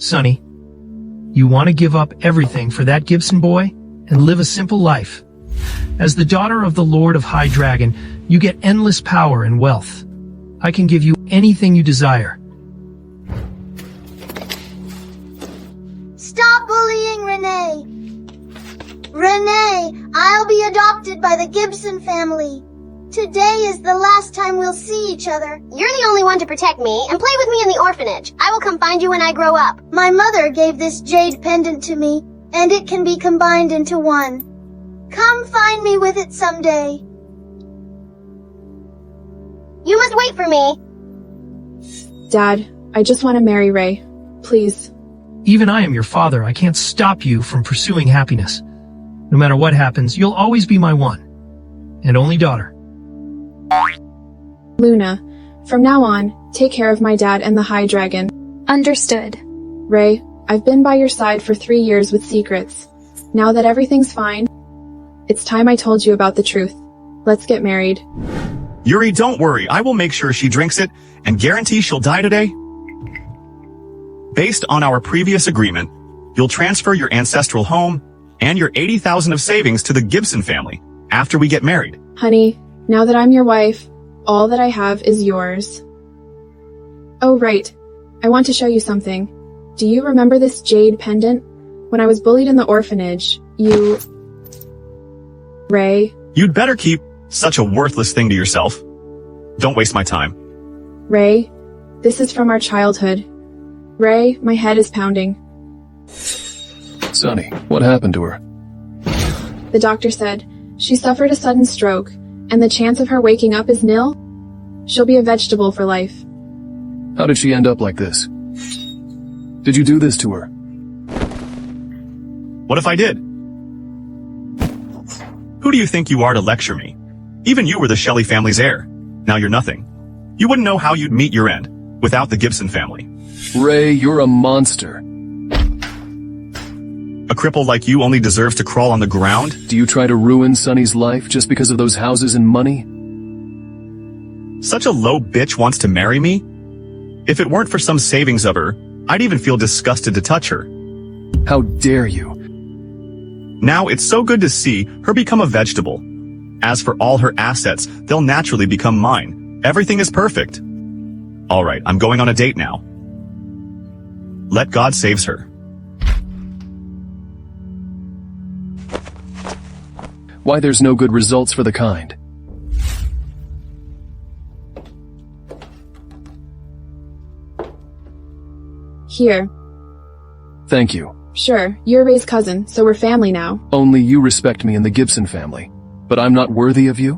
Sonny, you want to give up everything for that Gibson boy and live a simple life. As the daughter of the Lord of High Dragon, you get endless power and wealth. I can give you anything you desire. Stop bullying Renee. Renee, I'll be adopted by the Gibson family. Today is the last time we'll see each other. You're the only one to protect me, and play with me in the orphanage. I will come find you when I grow up. My mother gave this jade pendant to me, and it can be combined into one. Come find me with it someday. You must wait for me. Dad, I just want to marry Ray. Please. Even I am your father. I can't stop you from pursuing happiness. No matter what happens, you'll always be my one and only daughter. Luna, from now on, take care of my dad and the High Dragon. Understood. Ray, I've been by your side for 3 years with secrets. Now that everything's fine, it's time I told you about the truth. Let's get married. Yuri, don't worry. I will make sure she drinks it and guarantee she'll die today. Based on our previous agreement, you'll transfer your ancestral home and your 80,000 of savings to the Gibson family after we get married. Honey, now that I'm your wife, all that I have is yours. Oh, right. I want to show you something. Do you remember this jade pendant? When I was bullied in the orphanage, you... Ray? You'd better keep such a worthless thing to yourself. Don't waste my time. Ray, this is from our childhood. Ray, my head is pounding. Sonny, what happened to her? The doctor said she suffered a sudden stroke, and the chance of her waking up is nil. She'll be a vegetable for life. How did she end up like this? Did you do this to her? What if I did? Who do you think you are to lecture me? Even you were the Shelley family's heir. Now you're nothing. You wouldn't know how you'd meet your end without the Gibson family. Ray, you're a monster. A cripple like you only deserves to crawl on the ground? Do you try to ruin Sonny's life just because of those houses and money? Such a low bitch wants to marry me? If it weren't for some savings of her, I'd even feel disgusted to touch her. How dare you? Now it's so good to see her become a vegetable. As for all her assets, they'll naturally become mine. Everything is perfect. Alright, I'm going on a date now. Let God saves her. Why there's no good results for the kind? Here. Thank you. Sure, you're Ray's cousin, so we're family now. Only you respect me in the Gibson family. But I'm not worthy of you?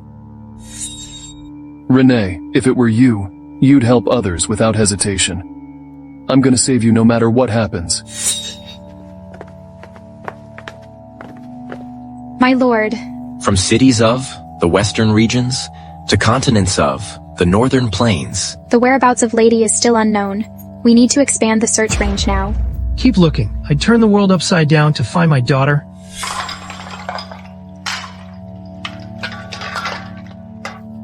Renee, if it were you, you'd help others without hesitation. I'm gonna save you no matter what happens. My lord. From cities of the western regions to continents of the northern plains. The whereabouts of Lady is still unknown. We need to expand the search range now. Keep looking. I'd turn the world upside down to find my daughter.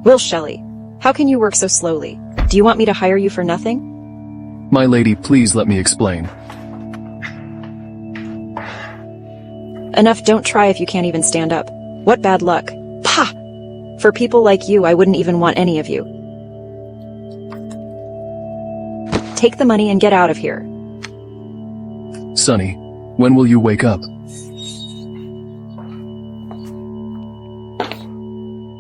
Will Shelley, how can you work so slowly? Do you want me to hire you for nothing? My lady, please let me explain. Enough, don't try if you can't even stand up. What bad luck. Pah! For people like you, I wouldn't even want any of you. Take the money and get out of here. Sonny, when will you wake up?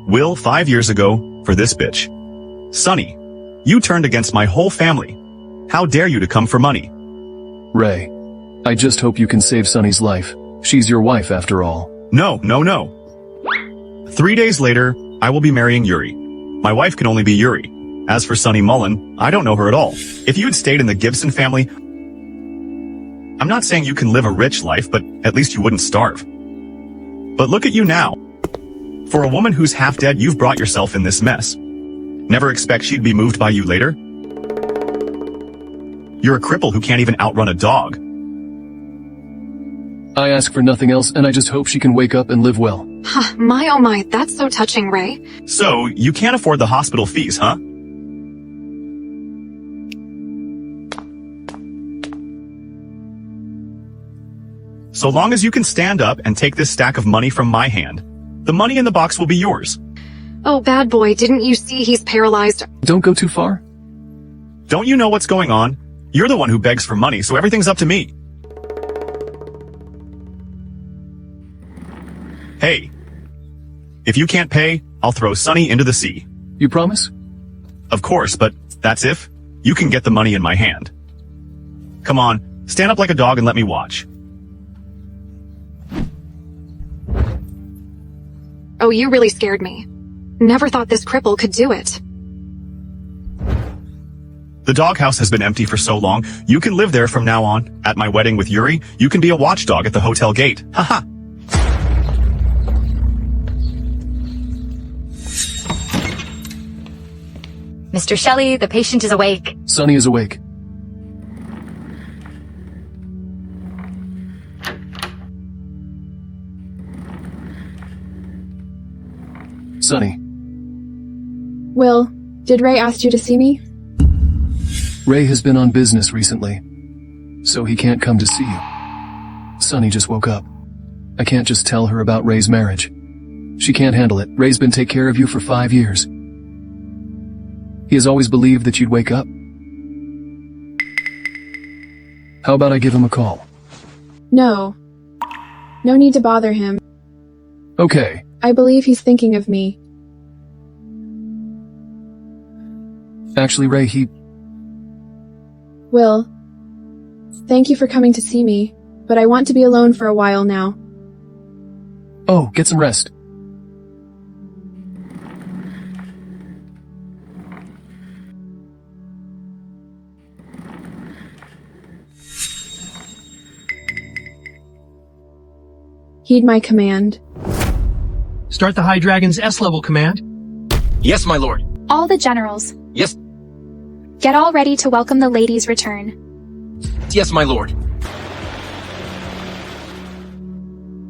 Will, 5 years ago, for this bitch. Sonny, you turned against my whole family. How dare you to come for money? Ray, I just hope you can save Sonny's life. She's your wife after all. No. 3 days later, I will be marrying Yuri. My wife can only be Yuri. As for Sonny Mullen, I don't know her at all. If you had stayed in the Gibson family, I'm not saying you can live a rich life, but at least you wouldn't starve. But look at you now. For a woman who's half dead, you've brought yourself in this mess. Never expect she'd be moved by you later? You're a cripple who can't even outrun a dog. I ask for nothing else, and I just hope she can wake up and live well. My oh my, that's so touching, Ray. So, you can't afford the hospital fees, huh? So long as you can stand up and take this stack of money from my hand, the money in the box will be yours. Oh, bad boy, didn't you see he's paralyzed? Don't go too far. Don't you know what's going on? You're the one who begs for money, so everything's up to me. Hey, if you can't pay, I'll throw Sunny into the sea. You promise? Of course, but that's if you can get the money in my hand. Come on, stand up like a dog and let me watch. Oh, you really scared me. Never thought this cripple could do it. The doghouse has been empty for so long, you can live there from now on. At my wedding with Yuri, you can be a watchdog at the hotel gate. Haha. Mr. Shelley, the patient is awake. Sunny is awake. Sunny. Will, did Ray ask you to see me? Ray has been on business recently, so he can't come to see you. Sunny just woke up. I can't just tell her about Ray's marriage. She can't handle it. Ray's been taking care of you for 5 years. He has always believed that you'd wake up. How about I give him a call? No. No need to bother him. Okay. I believe he's thinking of me. Actually, Ray, Will, thank you for coming to see me, but I want to be alone for a while now. Oh, get some rest. Heed my command. Start the High Dragon's S-level command. Yes, my lord. All the generals, Yes, get all ready to welcome the lady's return. yes, my lord.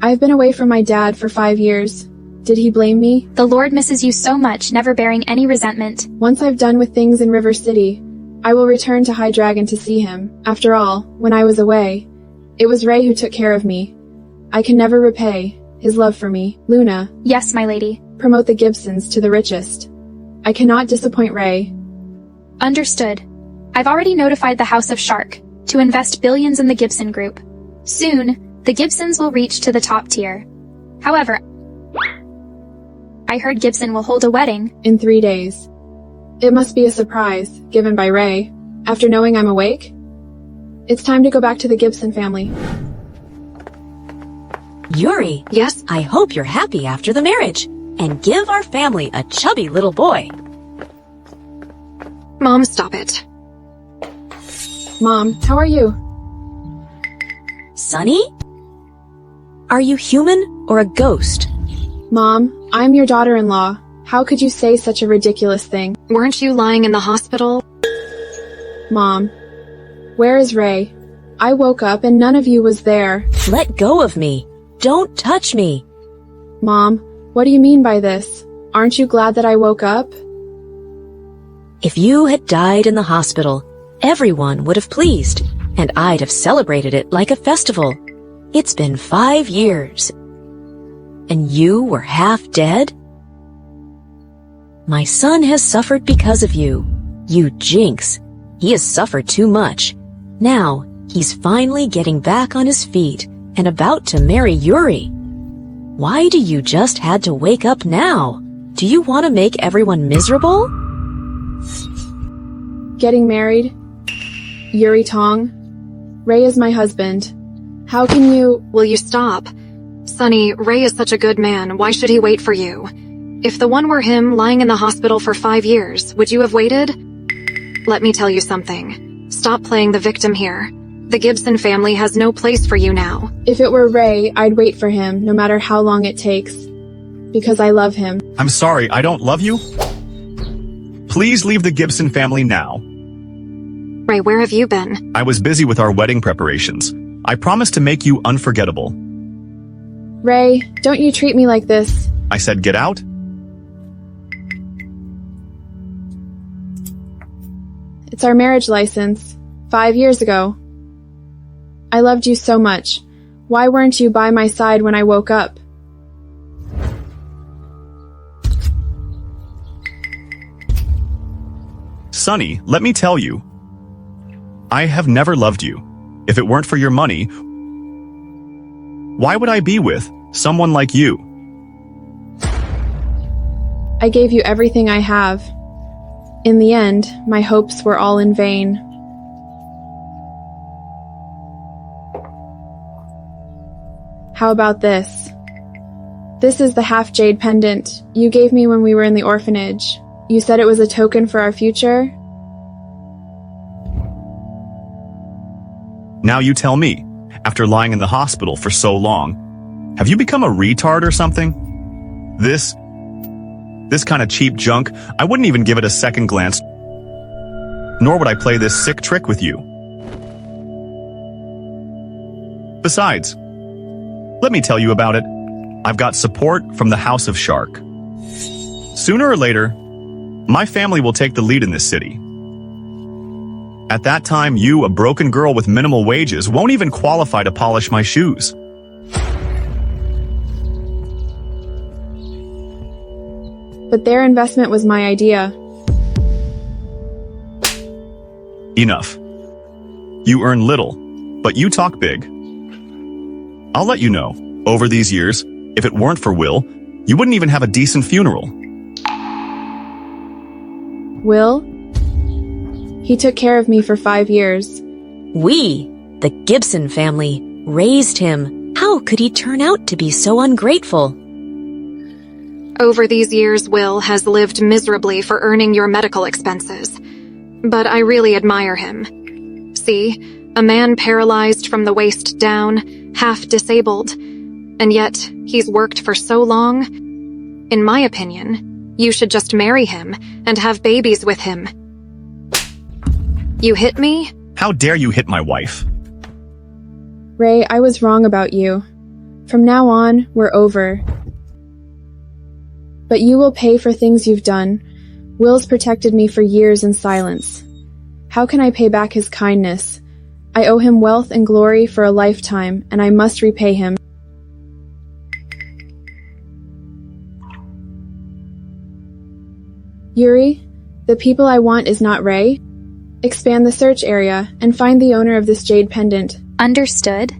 I've been away from my dad for 5 years. Did he blame me? The Lord misses you so much, never bearing any resentment. Once I've done with things in River City, I will return to High Dragon to see him. After all, when I was away, it was Ray who took care of me. I can never repay his love for me. Luna, Yes, my lady. promote the Gibsons to the richest. I cannot disappoint Ray. Understood. I've already notified the House of Shark to invest billions in the Gibson Group. Soon, the Gibsons will reach to the top tier. However, I heard Gibson will hold a wedding. In 3 days. It must be a surprise, given by Ray, after knowing I'm awake. It's time to go back to the Gibson family. Yuri, Yes? I hope you're happy after the marriage, and give our family a chubby little boy. Mom, stop it. Mom, how are you? Sunny? Are you human or a ghost? Mom, I'm your daughter-in-law. How could you say such a ridiculous thing? Weren't you lying in the hospital? Mom, where is Ray? I woke up and none of you was there. Let go of me. Don't touch me. Mom, what do you mean by this? Aren't you glad that I woke up? If you had died in the hospital, everyone would have pleased, and I'd have celebrated it like a festival. It's been 5 years. And you were half dead? My son has suffered because of you. You jinx. He has suffered too much. Now, he's finally getting back on his feet and about to marry Yuri. Why do you just had to wake up now? Do you want to make everyone miserable? Getting married? Yuri Tong? Ray is my husband. How can you— Will you stop? Sonny, Ray is such a good man. Why should he wait for you? If the one were him lying in the hospital for 5 years, would you have waited? Let me tell you something. Stop playing the victim here. The Gibson family has no place for you now. If it were Ray, I'd wait for him, no matter how long it takes. Because I love him. I'm sorry, I don't love you. Please leave the Gibson family now. Ray, where have you been? I was busy with our wedding preparations. I promised to make you unforgettable. Ray, don't you treat me like this. I said get out? It's our marriage license. 5 years ago. I loved you so much. Why weren't you by my side when I woke up? Sonny, let me tell you. I have never loved you. If it weren't for your money, why would I be with someone like you? I gave you everything I have. In the end, my hopes were all in vain. How about this? This is the half-jade pendant you gave me when we were in the orphanage. You said it was a token for our future? Now you tell me, after lying in the hospital for so long, have you become a retard or something? This kind of cheap junk, I wouldn't even give it a second glance, nor would I play this sick trick with you. Besides, let me tell you about it. I've got support from the House of Shark. Sooner or later, my family will take the lead in this city. At that time, you, a broken girl with minimal wages, won't even qualify to polish my shoes. But their investment was my idea. Enough. You earn little, but you talk big. I'll let you know, over these years, if it weren't for Will, you wouldn't even have a decent funeral. Will? He took care of me for 5 years. We, the Gibson family, raised him. How could he turn out to be so ungrateful? Over these years, Will has lived miserably for earning your medical expenses. But I really admire him. See, a man paralyzed from the waist down, half disabled, and yet he's worked for so long. In my opinion, you should just marry him and have babies with him. You hit me? How dare you hit my wife? Ray, I was wrong about you. From now on, we're over. But you will pay for things you've done. Will's protected me for years in silence. How can I pay back his kindness? I owe him wealth and glory for a lifetime, and I must repay him. Yuri, the people I want is not Ray. Expand the search area and find the owner of this jade pendant. Understood.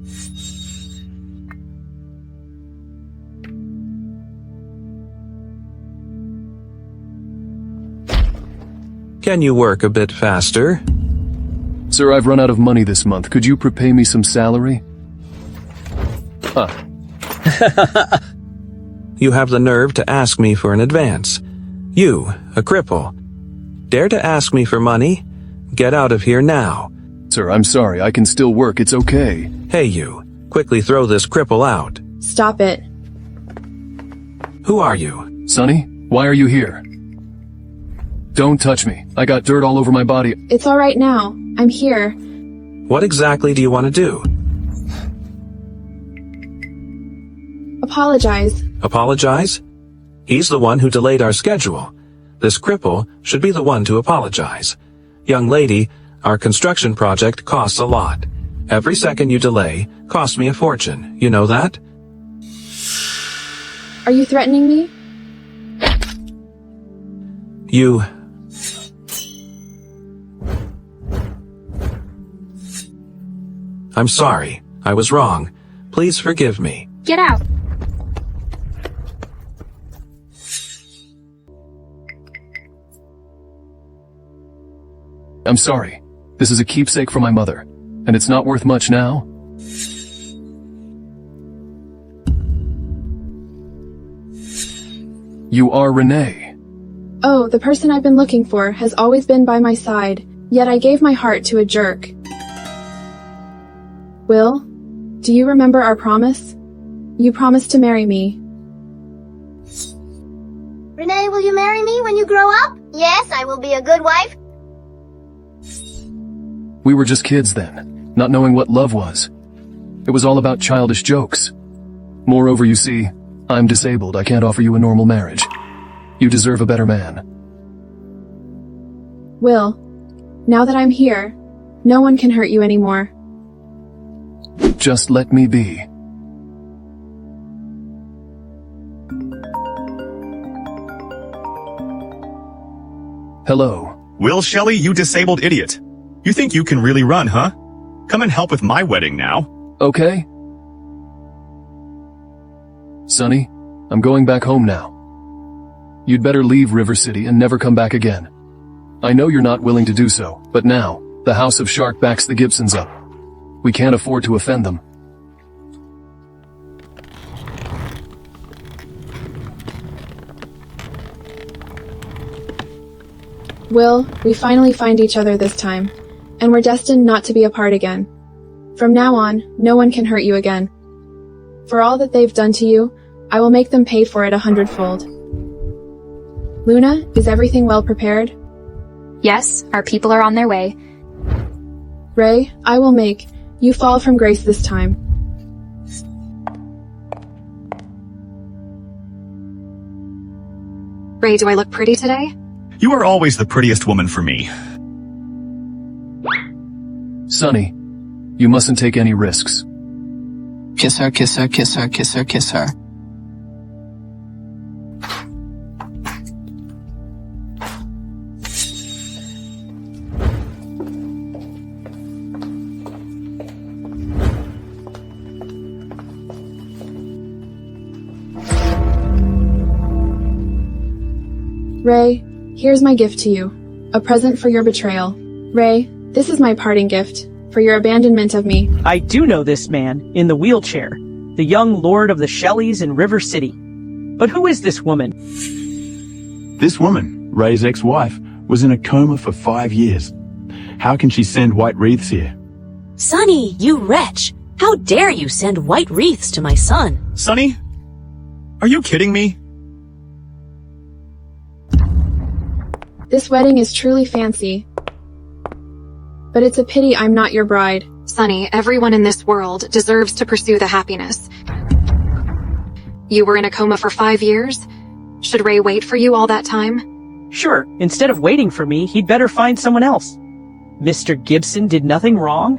Can you work a bit faster? Sir, I've run out of money this month. Could you prepay me some salary? Huh. You have the nerve to ask me for an advance. You, a cripple. Dare to ask me for money? Get out of here now. Sir, I'm sorry. I can still work. It's okay. Hey you, quickly throw this cripple out. Stop it. Who are you? Sonny, why are you here? Don't touch me. I got dirt all over my body. It's all right now. I'm here. What exactly do you want to do? Apologize. Apologize? He's the one who delayed our schedule. This cripple should be the one to apologize. Young lady, our construction project costs a lot. Every second you delay costs me a fortune. You know that? Are you threatening me? You... I'm sorry. I was wrong. Please forgive me. Get out. I'm sorry. This is a keepsake from my mother, and it's not worth much now. You are Renee. Oh, the person I've been looking for has always been by my side, yet I gave my heart to a jerk. Will, do you remember our promise? You promised to marry me. Renee, will you marry me when you grow up? Yes, I will be a good wife. We were just kids then, not knowing what love was. It was all about childish jokes. Moreover, you see, I'm disabled. I can't offer you a normal marriage. You deserve a better man. Will, now that I'm here, no one can hurt you anymore. Just let me be. Hello. Will Shelley, you disabled idiot. You think you can really run, huh? Come and help with my wedding now. Okay. Sonny, I'm going back home now. You'd better leave River City and never come back again. I know you're not willing to do so, but now, the House of Shark backs the Gibsons up. We can't afford to offend them. Will, we finally find each other this time, and we're destined not to be apart again. From now on, no one can hurt you again. For all that they've done to you, I will make them pay for it 100-fold. Luna, is everything well prepared? Yes, our people are on their way. Ray, I will make you fall from grace this time. Ray, do I look pretty today? You are always the prettiest woman for me. Sonny, you mustn't take any risks. Kiss her, kiss her, kiss her, kiss her, kiss her. Ray, here's my gift to you, a present for your betrayal. Ray, this is my parting gift, for your abandonment of me. I do know this man, in the wheelchair, the young lord of the Shelleys in River City. But who is this woman? This woman, Ray's ex-wife, was in a coma for 5 years. How can she send white wreaths here? Sonny, you wretch! How dare you send white wreaths to my son? Sonny? Are you kidding me? This wedding is truly fancy. But it's a pity I'm not your bride. Sonny, everyone in this world deserves to pursue the happiness. You were in a coma for 5 years? Should Ray wait for you all that time? Sure, instead of waiting for me, he'd better find someone else. Mr. Gibson did nothing wrong.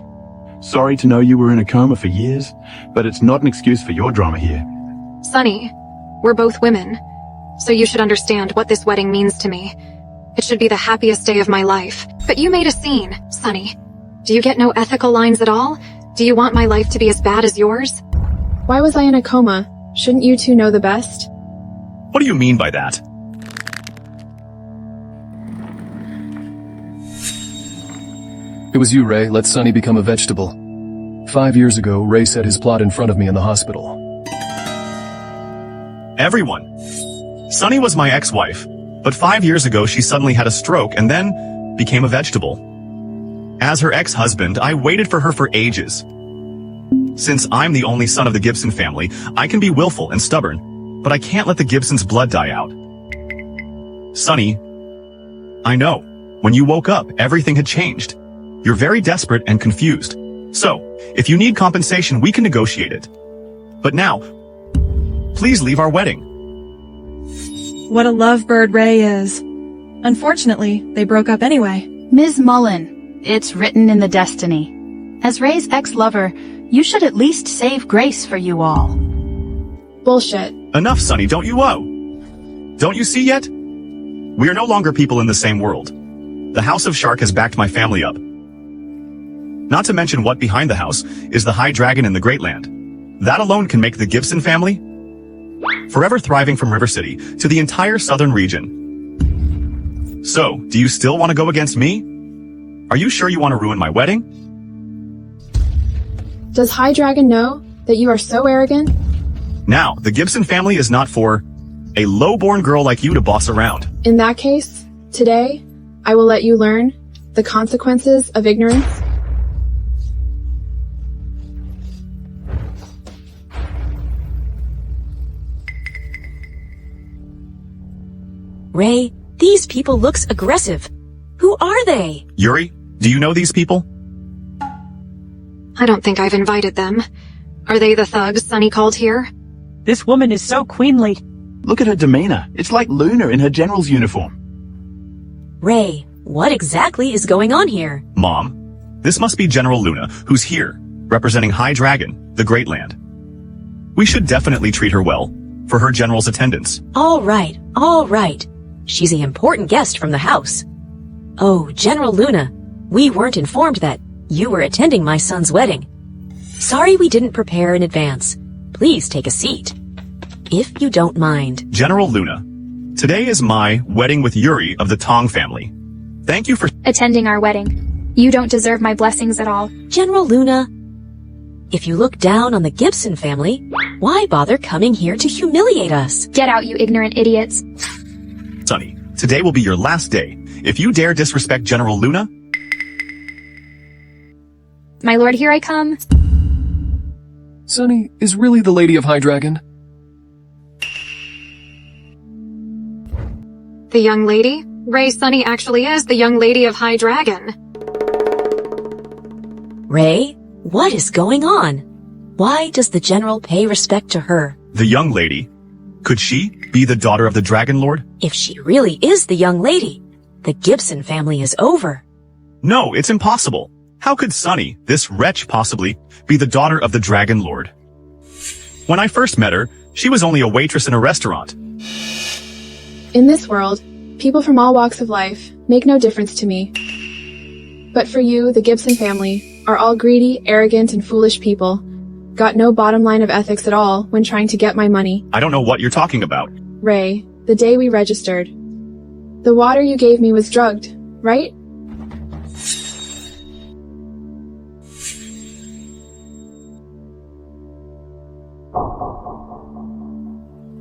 Sorry to know you were in a coma for years, but it's not an excuse for your drama here. Sonny, we're both women, so you should understand what this wedding means to me. It should be the happiest day of my life. But you made a scene, Sonny. Do you get no ethical lines at all? Do you want my life to be as bad as yours? Why was I in a coma? Shouldn't you two know the best? What do you mean by that? It was you, Ray. Let Sonny become a vegetable. 5 years ago, Ray set his plot in front of me in the hospital. Everyone. Sonny was my ex-wife, but 5 years ago she suddenly had a stroke and then became a vegetable. As her ex-husband, I waited for her for ages. Since I'm the only son of the Gibson family, I can be willful and stubborn, but I can't let the Gibsons' blood die out. Sonny, I know. When you woke up, everything had changed. You're very desperate and confused. So, if you need compensation, we can negotiate it. But now, please leave our wedding. What a lovebird Ray is. Unfortunately, they broke up anyway. Ms. Mullen, it's written in the destiny. As Ray's ex-lover, you should at least save grace for you all. Bullshit. Enough, Sonny, don't you owe? Don't you see yet? We are no longer people in the same world. The House of Shark has backed my family up. Not to mention what behind the house is the High Dragon in the Great Land. That alone can make the Gibson family forever thriving from River City to the entire southern region. So, do you still want to go against me? Are you sure you want to ruin my wedding? Does High Dragon know that you are so arrogant? Now, the Gibson family is not for a low-born girl like you to boss around. In that case, today, I will let you learn the consequences of ignorance. Ray, these people looks aggressive. Who are they? Yuri, do you know these people? I don't think I've invited them. Are they the thugs Sonny called here? This woman is so queenly. Look at her demeanor. It's like Luna in her general's uniform. Ray, what exactly is going on here? Mom, this must be General Luna, who's here, representing High Dragon, the Great Land. We should definitely treat her well, for her general's attendance. All right. She's an important guest from the house. Oh, General Luna, we weren't informed that you were attending my son's wedding. Sorry we didn't prepare in advance. Please take a seat. If you don't mind. General Luna, today is my wedding with Yuri of the Tong family. Thank you for attending our wedding. You don't deserve my blessings at all. General Luna, if you look down on the Gibson family, why bother coming here to humiliate us? Get out, you ignorant idiots. Sonny, today will be your last day. If you dare disrespect General Luna... My lord, here I come. Sonny is really the Lady of High Dragon? The young lady? Ray, Sunny actually is the young lady of High Dragon. Ray, what is going on? Why does the general pay respect to her? The young lady? Could she be the daughter of the Dragon Lord? If she really is the young lady, the Gibson family is over. No, it's impossible. How could Sunny, this wretch, possibly be the daughter of the Dragon Lord? When I first met her, she was only a waitress in a restaurant. In this world, people from all walks of life make no difference to me. But for you, the Gibson family, are all greedy, arrogant, and foolish people. Got no bottom line of ethics at all when trying to get my money. I don't know what you're talking about. Ray, the day we registered, the water you gave me was drugged, right?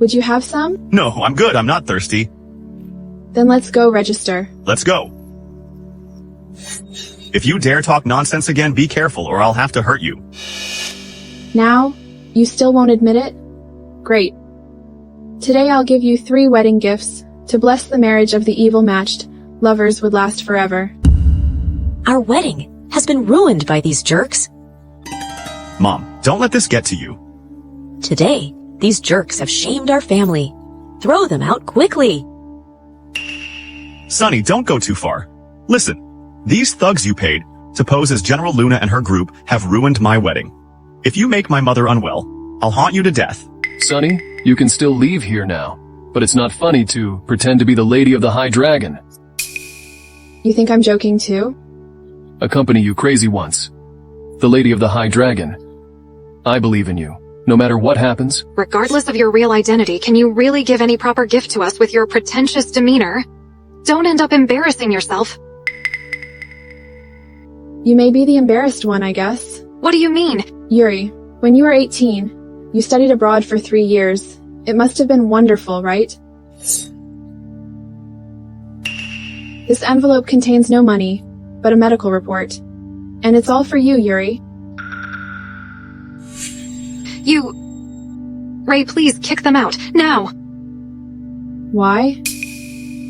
Would you have some? No, I'm good. I'm not thirsty. Then let's go register. Let's go. If you dare talk nonsense again, be careful or I'll have to hurt you. Now, you still won't admit it? Great. Today I'll give you 3 wedding gifts to bless the marriage of the evil-matched lovers would last forever. Our wedding has been ruined by these jerks. Mom, don't let this get to you. Today, these jerks have shamed our family. Throw them out quickly. Sonny, don't go too far. Listen, these thugs you paid to pose as General Luna and her group have ruined my wedding. If you make my mother unwell, I'll haunt you to death. Sonny, you can still leave here now, but it's not funny to pretend to be the Lady of the High Dragon. You think I'm joking too? Accompany you crazy once. The Lady of the High Dragon. I believe in you, no matter what happens. Regardless of your real identity, can you really give any proper gift to us with your pretentious demeanor? Don't end up embarrassing yourself. You may be the embarrassed one, I guess. What do you mean? Yuri, when you were 18, you studied abroad for 3 years. It must have been wonderful, right? This envelope contains no money, but a medical report. And it's all for you, Yuri. Ray, please kick them out, now! Why?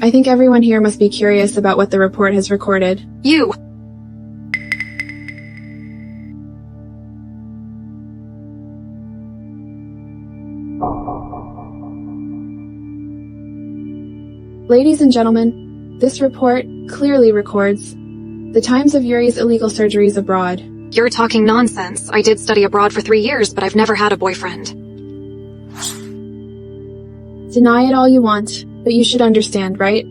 I think everyone here must be curious about what the report has recorded. You! Ladies and gentlemen, this report clearly records the times of Yuri's illegal surgeries abroad. You're talking nonsense. I did study abroad for 3 years, but I've never had a boyfriend. Deny it all you want, but you should understand, right?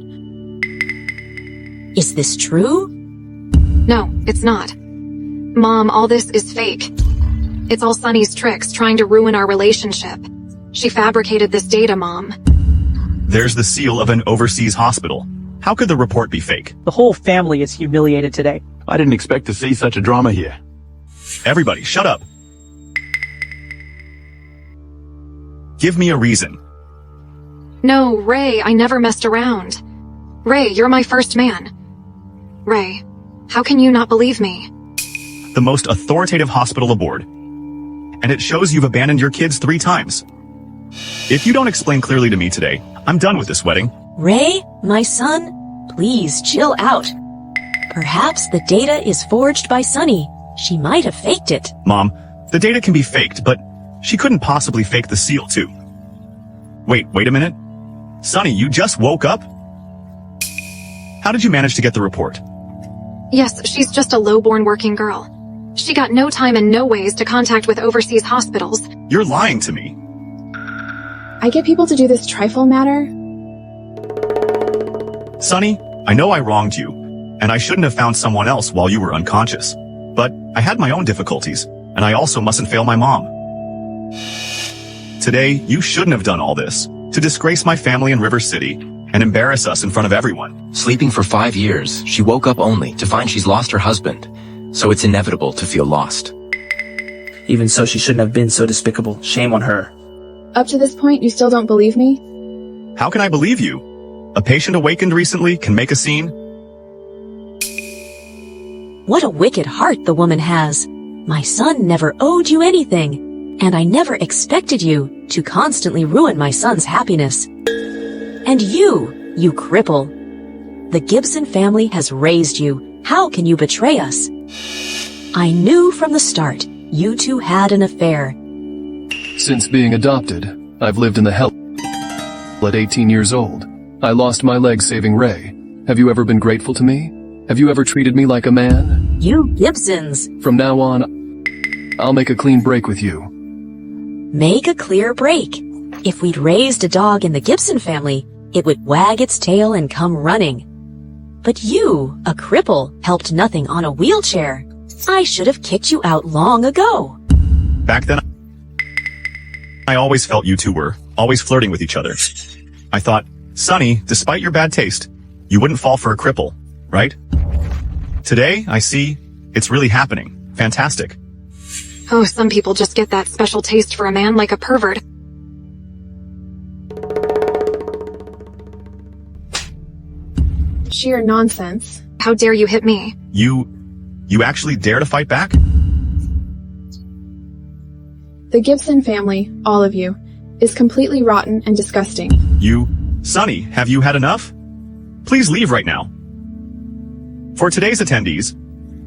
Is this true? No, it's not. Mom, all this is fake. It's all Sunny's tricks, trying to ruin our relationship. She fabricated this data, Mom. There's the seal of an overseas hospital. How could the report be fake? The whole family is humiliated today. I didn't expect to see such a drama here. Everybody, shut up. Give me a reason. No, Ray, I never messed around. Ray, you're my first man. Ray, how can you not believe me? The most authoritative hospital aboard. And it shows you've abandoned your kids 3 times. If you don't explain clearly to me today, I'm done with this wedding. Ray, my son, please chill out. Perhaps the data is forged by Sunny. She might have faked it. Mom, the data can be faked, but she couldn't possibly fake the seal too. Wait a minute. Sunny, you just woke up? How did you manage to get the report? Yes, she's just a low-born working girl. She got no time and no ways to contact with overseas hospitals. You're lying to me. I get people to do this trifle matter. Sunny, I know I wronged you, and I shouldn't have found someone else while you were unconscious. But I had my own difficulties, and I also mustn't fail my mom. Today, you shouldn't have done all this, to disgrace my family in River City, and embarrass us in front of everyone. Sleeping for 5 years, she woke up only to find she's lost her husband, so it's inevitable to feel lost. Even so, she shouldn't have been so despicable. Shame on her. Up to this point, you still don't believe me? How can I believe you? A patient awakened recently can make a scene? What a wicked heart the woman has. My son never owed you anything, and I never expected you to constantly ruin my son's happiness. And you cripple. The Gibson family has raised you. How can you betray us? I knew from the start you two had an affair. Since being adopted, I've lived in the hell. At 18 years old, I lost my leg saving Ray. Have you ever been grateful to me? Have you ever treated me like a man? You Gibsons. From now on, I'll make a clean break with you. Make a clear break. If we'd raised a dog in the Gibson family, it would wag its tail and come running. But you, a cripple, helped nothing on a wheelchair. I should have kicked you out long ago. Back then, I always felt you two were always flirting with each other. I thought, Sonny, despite your bad taste, you wouldn't fall for a cripple, right? Today, I see it's really happening. Fantastic. Oh, some people just get that special taste for a man like a pervert. Sheer nonsense. How dare you hit me? You actually dare to fight back? The Gibson family, all of you, is completely rotten and disgusting. Sonny, have you had enough? Please leave right now. For today's attendees,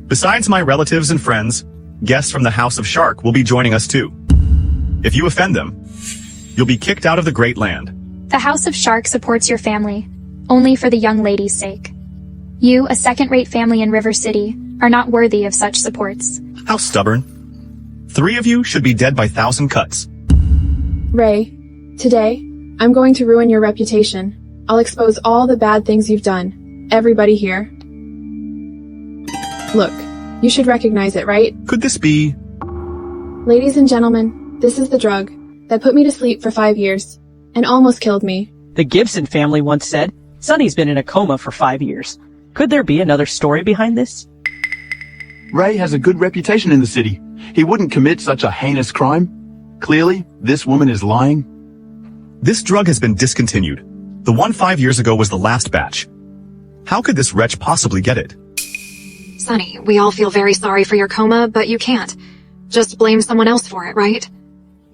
besides my relatives and friends, guests from the House of Shark will be joining us too. If you offend them, you'll be kicked out of the great land. The House of Shark supports your family, only for the young lady's sake. You, a second-rate family in River City, are not worthy of such supports. How stubborn. 3 of you should be dead by 1,000 cuts. Ray, today, I'm going to ruin your reputation. I'll expose all the bad things you've done. Everybody here. Look, you should recognize it, right? Could this be? Ladies and gentlemen, this is the drug that put me to sleep for 5 years and almost killed me. The Gibson family once said, Sonny's been in a coma for 5 years. Could there be another story behind this? Ray has a good reputation in the city. He wouldn't commit such a heinous crime. Clearly, this woman is lying. This drug has been discontinued. The one 5 years ago was the last batch. How could this wretch possibly get it? Sonny, we all feel very sorry for your coma, but you can't. Just blame someone else for it, right?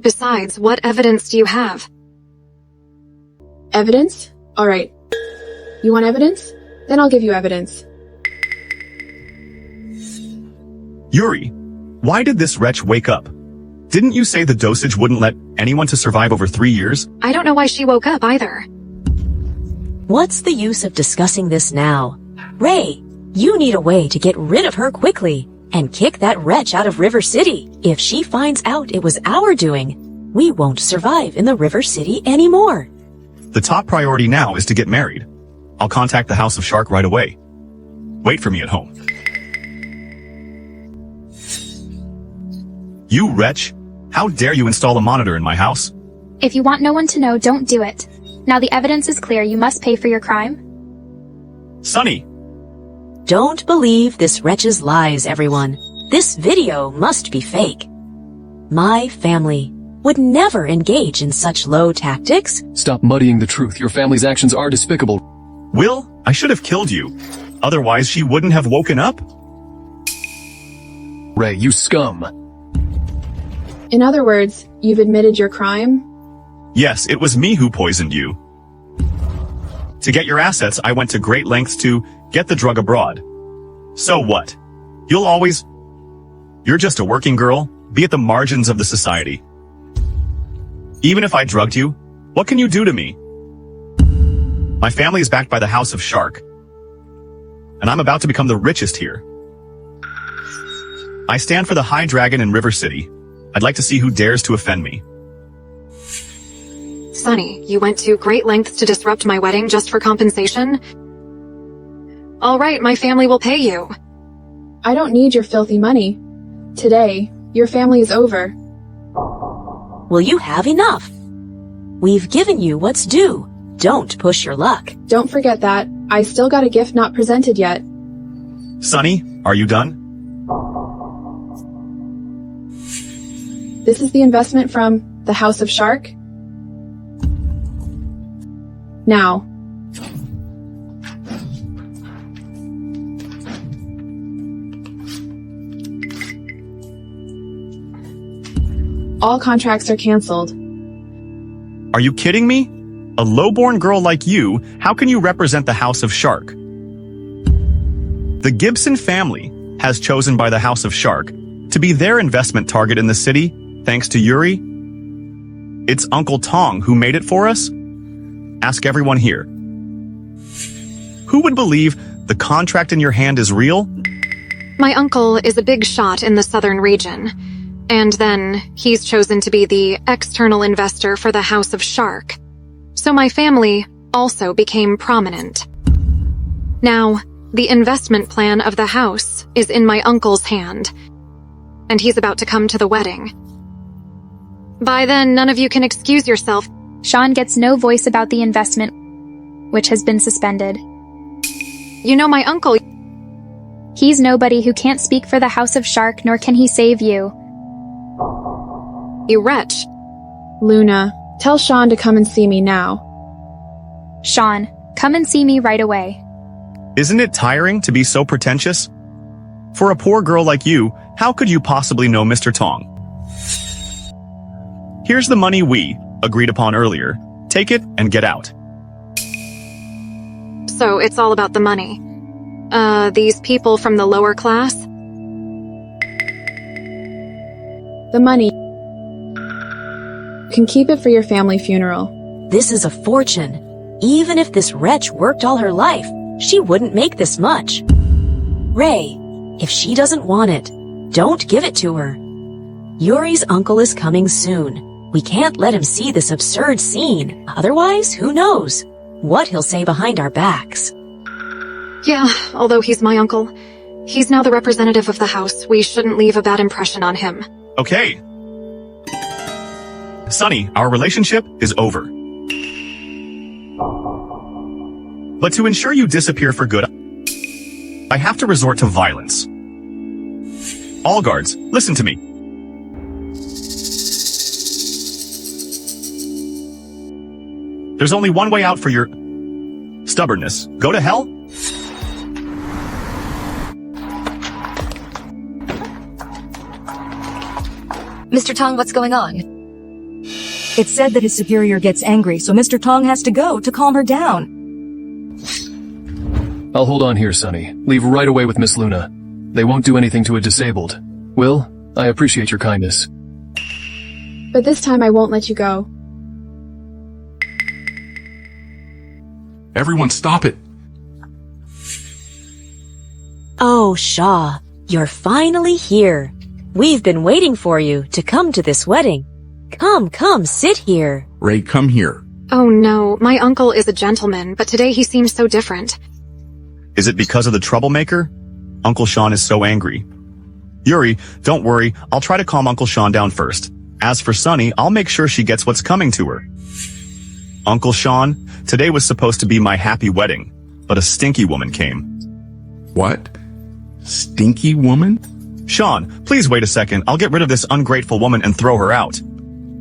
Besides, what evidence do you have? Evidence? Alright. You want evidence? Then I'll give you evidence. Yuri, why did this wretch wake up? Didn't you say the dosage wouldn't let anyone to survive over 3 years? I don't know why she woke up either. What's the use of discussing this now? Ray, you need a way to get rid of her quickly and kick that wretch out of River City. If she finds out it was our doing, we won't survive in the River City anymore. The top priority now is to get married. I'll contact the House of Shark right away. Wait for me at home. You wretch! How dare you install a monitor in my house? If you want no one to know, don't do it. Now the evidence is clear, you must pay for your crime. Sonny! Don't believe this wretch's lies, everyone. This video must be fake. My family would never engage in such low tactics. Stop muddying the truth. Your family's actions are despicable. Will, I should have killed you. Otherwise, she wouldn't have woken up. Ray, you scum. In other words, you've admitted your crime? Yes, it was me who poisoned you. To get your assets, I went to great lengths to get the drug abroad. So what? You're just a working girl, be at the margins of the society. Even if I drugged you, what can you do to me? My family is backed by the House of Shark, and I'm about to become the richest here. I stand for the High Dragon in River City. I'd like to see who dares to offend me. Sonny, you went to great lengths to disrupt my wedding just for compensation? All right, my family will pay you. I don't need your filthy money. Today, your family is over. Will you have enough? We've given you what's due. Don't push your luck. Don't forget that. I still got a gift not presented yet. Sonny, are you done? This is the investment from the House of Shark. Now. All contracts are canceled. Are you kidding me? A lowborn girl like you, how can you represent the House of Shark? The Gibson family has chosen by the House of Shark to be their investment target in the city, thanks to Yuri. It's Uncle Tong who made it for us? Ask everyone here. Who would believe the contract in your hand is real? My uncle is a big shot in the southern region. And then he's chosen to be the external investor for the House of Shark. So my family also became prominent. Now, the investment plan of the house is in my uncle's hand, and he's about to come to the wedding. By then, none of you can excuse yourself. Sean gets no voice about the investment, which has been suspended. You know my uncle. He's nobody who can't speak for the House of Shark, nor can he save you. You wretch. Luna, tell Sean to come and see me now. Sean, come and see me right away. Isn't it tiring to be so pretentious? For a poor girl like you, how could you possibly know Mr. Tong? Here's the money we agreed upon earlier. Take it and get out. So it's all about the money. These people from the lower class? The money. You can keep it for your family funeral. This is a fortune. Even if this wretch worked all her life, she wouldn't make this much. Ray, if she doesn't want it, don't give it to her. Yuri's uncle is coming soon. We can't let him see this absurd scene. Otherwise, who knows what he'll say behind our backs. Yeah, although he's my uncle. He's now the representative of the house. We shouldn't leave a bad impression on him. Okay. Sonny, our relationship is over. But to ensure you disappear for good, I have to resort to violence. All guards, listen to me. There's only one way out for your stubbornness. Go to hell? Mr. Tong, what's going on? It's said that his superior gets angry, so Mr. Tong has to go to calm her down. I'll hold on here, Sonny. Leave right away with Miss Luna. They won't do anything to a disabled. Will, I appreciate your kindness. But this time I won't let you go. Everyone stop it. Oh, Shaw, you're finally here. We've been waiting for you to come to this wedding. Come, sit here. Ray, come here. Oh no, my uncle is a gentleman, but today he seems so different. Is it because of the troublemaker? Uncle Sean is so angry. Yuri, don't worry, I'll try to calm Uncle Sean down first. As for Sonny, I'll make sure she gets what's coming to her. Uncle Sean, today was supposed to be my happy wedding, but a stinky woman came. What? Stinky woman? Sean, please wait a second. I'll get rid of this ungrateful woman and throw her out.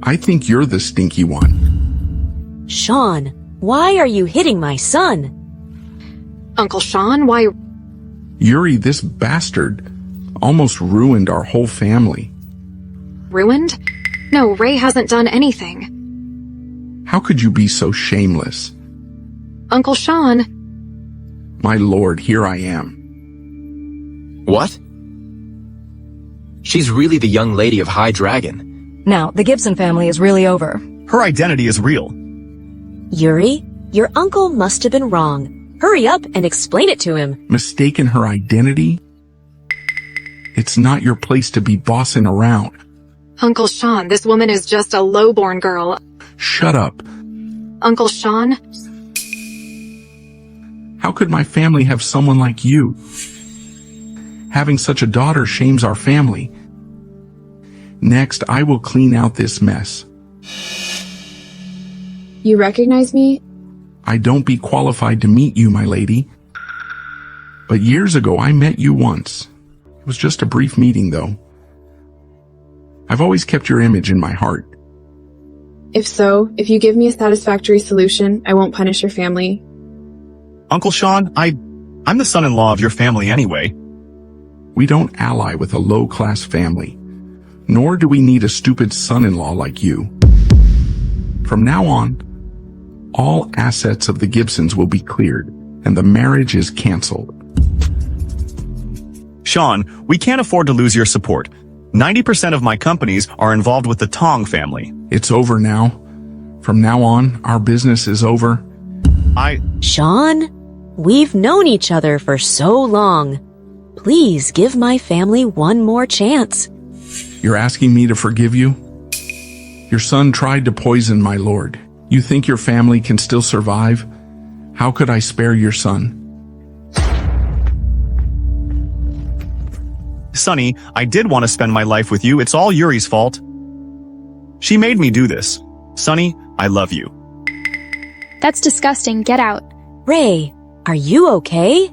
I think you're the stinky one. Sean, why are you hitting my son? Uncle Sean, why? Yuri, this bastard, almost ruined our whole family. Ruined? No, Ray hasn't done anything. How could you be so shameless? Uncle Sean. My lord, here I am. What? She's really the young lady of High Dragon. Now, the Gibson family is really over. Her identity is real. Yuri, your uncle must have been wrong. Hurry up and explain it to him. Mistaken her identity? It's not your place to be bossing around. Uncle Sean, this woman is just a low-born girl. Shut up. Uncle Sean? How could my family have someone like you? Having such a daughter shames our family. Next, I will clean out this mess. You recognize me? I don't be qualified to meet you, my lady. But years ago, I met you once. It was just a brief meeting, though. I've always kept your image in my heart. If so, if you give me a satisfactory solution, I won't punish your family. Uncle Sean, I'm the son-in-law of your family anyway. We don't ally with a low-class family. Nor do we need a stupid son-in-law like you. From now on, all assets of the Gibsons will be cleared, and the marriage is canceled. Sean, we can't afford to lose your support. 90% of my companies are involved with the Tong family. It's over now. From now on, our business is over. Sean, we've known each other for so long. Please give my family one more chance. You're asking me to forgive you? Your son tried to poison my lord. You think your family can still survive? How could I spare your son? Sonny, I did want to spend my life with you. It's all Yuri's fault. She made me do this. Sonny, I love you. That's disgusting. Get out. Ray, are you okay?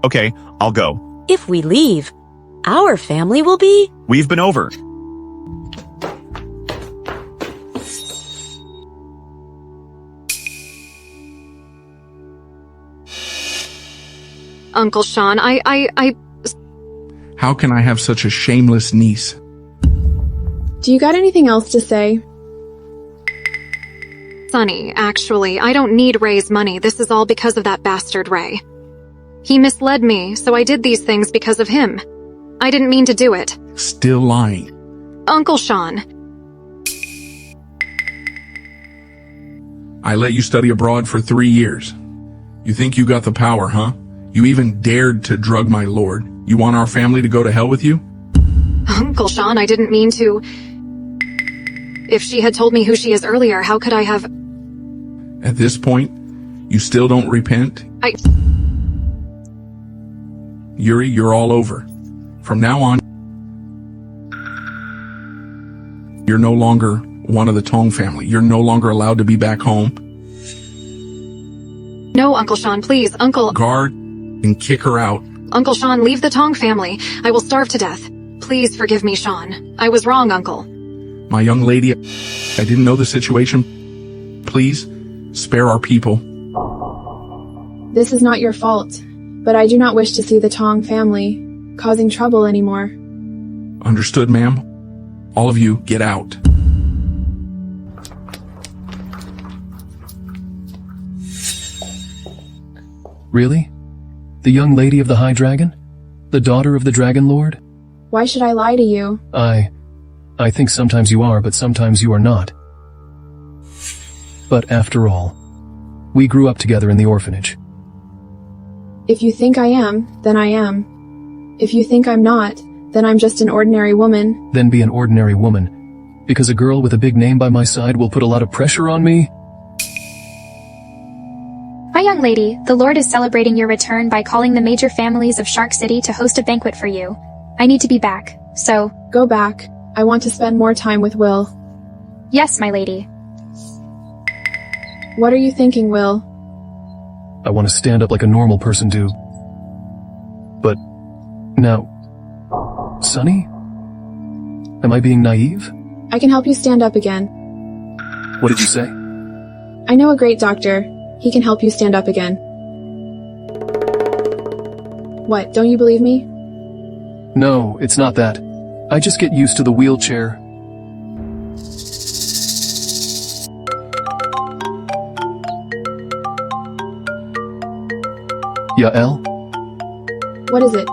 Okay, I'll go. If we leave, our family will be... We've been over. Uncle Sean, How can I have such a shameless niece? Do you got anything else to say? Sonny, actually, I don't need Ray's money. This is all because of that bastard Ray. He misled me, so I did these things because of him. I didn't mean to do it. Still lying. Uncle Sean. I let you study abroad for 3 years. You think you got the power, huh? You even dared to drug my lord. You want our family to go to hell with you? Uncle Sean, I didn't mean to. If she had told me who she is earlier, how could I have... At this point, you still don't repent? Yuri, you're all over. From now on, you're no longer one of the Tong family. You're no longer allowed to be back home. No, Uncle Sean, please, Uncle... Guard and kick her out. Uncle Sean, leave the Tong family. I will starve to death. Please forgive me, Sean. I was wrong, Uncle. My young lady, I didn't know the situation. Please, spare our people. This is not your fault, but I do not wish to see the Tong family causing trouble anymore. Understood, ma'am. All of you, get out. Really? The young lady of the High Dragon? The daughter of the Dragon Lord? Why should I lie to you? I think sometimes you are, but sometimes you are not. But after all, we grew up together in the orphanage. If you think I am, then I am. If you think I'm not, then I'm just an ordinary woman. Then be an ordinary woman, because a girl with a big name by my side will put a lot of pressure on me? My young lady, the Lord is celebrating your return by calling the major families of Shark City to host a banquet for you. I need to be back, so... Go back. I want to spend more time with Will. Yes, my lady. What are you thinking, Will? I want to stand up like a normal person do. But... now... Sonny? Am I being naive? I can help you stand up again. What did you say? I know a great doctor. He can help you stand up again. What, don't you believe me? No, it's not that. I just get used to the wheelchair. Yael? What is it?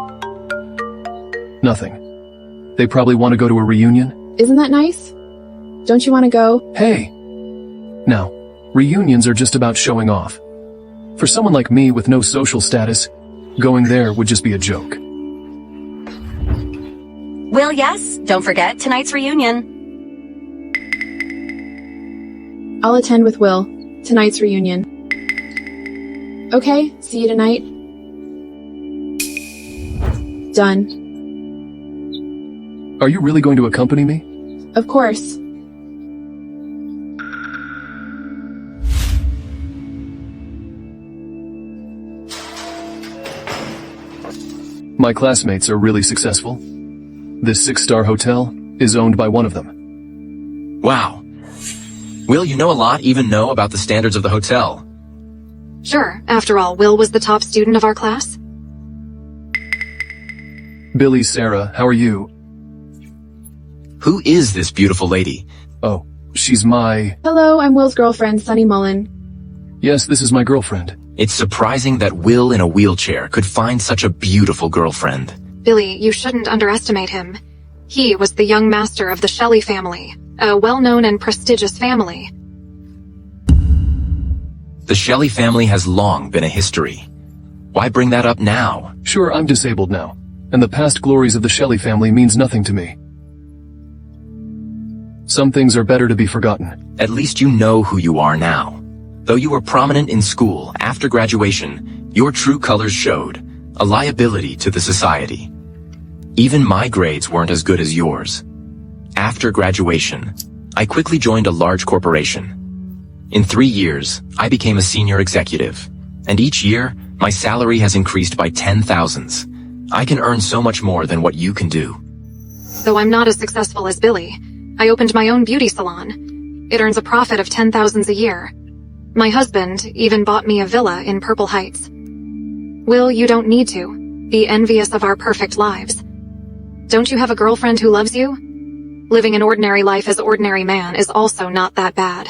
Nothing. They probably want to go to a reunion. Isn't that nice? Don't you want to go? Hey! Now, reunions are just about showing off. For someone like me with no social status, going there would just be a joke. Well, yes, don't forget tonight's reunion. I'll attend with Will. Tonight's reunion. Okay, see you tonight. Done. Are you really going to accompany me? Of course. My classmates are really successful. This 6-star hotel is owned by one of them. Wow. Will, you know a lot, even know about the standards of the hotel. Sure, after all, Will was the top student of our class. Billy, Sarah, how are you? Who is this beautiful lady? Oh, she's my... Hello, I'm Will's girlfriend, Sunny Mullen. Yes, this is my girlfriend. It's surprising that Will in a wheelchair could find such a beautiful girlfriend. Billy, you shouldn't underestimate him. He was the young master of the Shelley family, a well-known and prestigious family. The Shelley family has long been a history. Why bring that up now? Sure, I'm disabled now, and the past glories of the Shelley family means nothing to me. Some things are better to be forgotten. At least you know who you are now. Though you were prominent in school, after graduation, your true colors showed, a liability to the society. Even my grades weren't as good as yours. After graduation, I quickly joined a large corporation. In 3 years, I became a senior executive, and each year, my salary has increased by 10,000s. I can earn so much more than what you can do. Though I'm not as successful as Billy, I opened my own beauty salon. It earns a profit of 10,000s a year. My husband even bought me a villa in Purple Heights. Will, you don't need to be envious of our perfect lives. Don't you have a girlfriend who loves you? Living an ordinary life as ordinary man is also not that bad.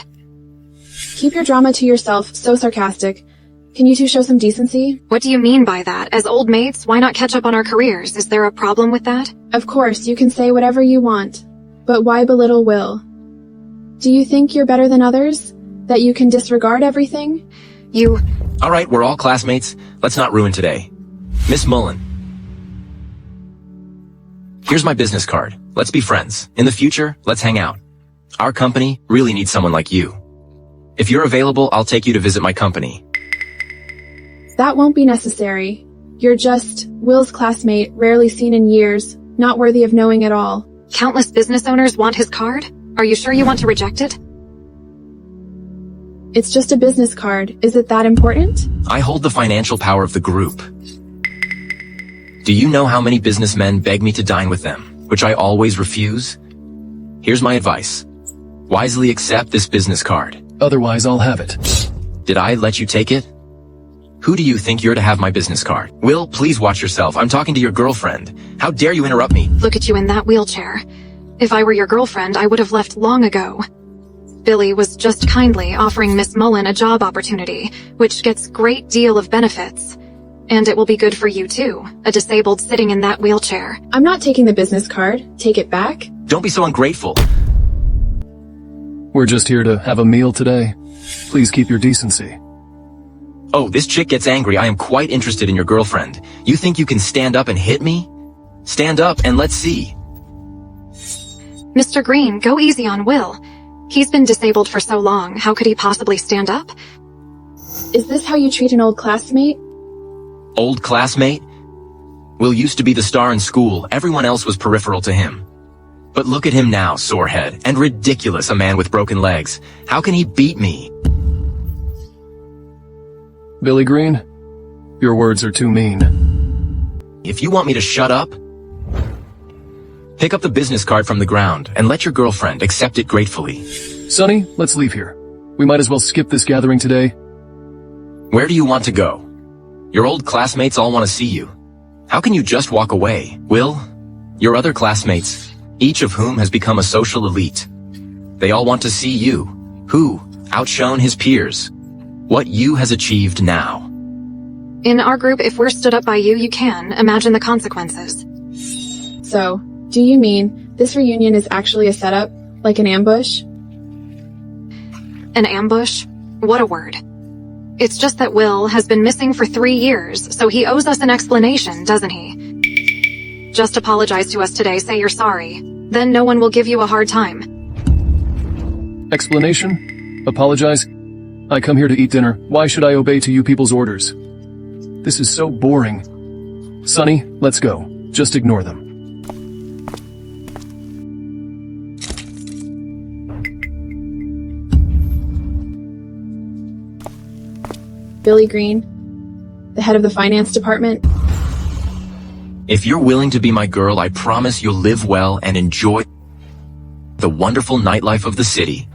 Keep your drama to yourself, so sarcastic. Can you two show some decency? What do you mean by that? As old mates, why not catch up on our careers? Is there a problem with that? Of course, you can say whatever you want. But why belittle Will? Do you think you're better than others? That you can disregard everything? All right, we're all classmates. Let's not ruin today. Miss Mullen. Here's my business card. Let's be friends. In the future, let's hang out. Our company really needs someone like you. If you're available, I'll take you to visit my company. That won't be necessary. You're just Will's classmate, rarely seen in years, not worthy of knowing at all. Countless business owners want his card? Are you sure you want to reject it? It's just a business card. Is it that important? I hold the financial power of the group. Do you know how many businessmen beg me to dine with them, which I always refuse? Here's my advice. Wisely accept this business card. Otherwise, I'll have it. Did I let you take it? Who do you think you're to have my business card? Will, please watch yourself. I'm talking to your girlfriend. How dare you interrupt me? Look at you in that wheelchair. If I were your girlfriend, I would have left long ago. Billy was just kindly offering Miss Mullen a job opportunity, which gets great deal of benefits. And it will be good for you too, a disabled sitting in that wheelchair. I'm not taking the business card. Take it back. Don't be so ungrateful. We're just here to have a meal today. Please keep your decency. Oh, this chick gets angry. I am quite interested in your girlfriend. You think you can stand up and hit me? Stand up and let's see. Mr. Green, go easy on Will. He's been disabled for so long. How could he possibly stand up? Is this how you treat an old classmate? Old classmate? Will used to be the star in school. Everyone else was peripheral to him. But look at him now, sorehead, and ridiculous, a man with broken legs. How can he beat me? Billy Green, your words are too mean. If you want me to shut up, pick up the business card from the ground and let your girlfriend accept it gratefully. Sonny, let's leave here. We might as well skip this gathering today. Where do you want to go? Your old classmates all want to see you. How can you just walk away? Will, your other classmates, each of whom has become a social elite. They all want to see you, who outshone his peers. What you has achieved now. In our group, if we're stood up by you, you can imagine the consequences. So, do you mean this reunion is actually a setup, like an ambush? An ambush? What a word. It's just that Will has been missing for 3 years, so he owes us an explanation, doesn't he? Just apologize to us today, say you're sorry. Then no one will give you a hard time. Explanation? Apologize? I come here to eat dinner. Why should I obey to you people's orders? This is so boring. Sonny, let's go. Just ignore them. Billy Green, the head of the finance department. If you're willing to be my girl, I promise you'll live well and enjoy the wonderful nightlife of the city.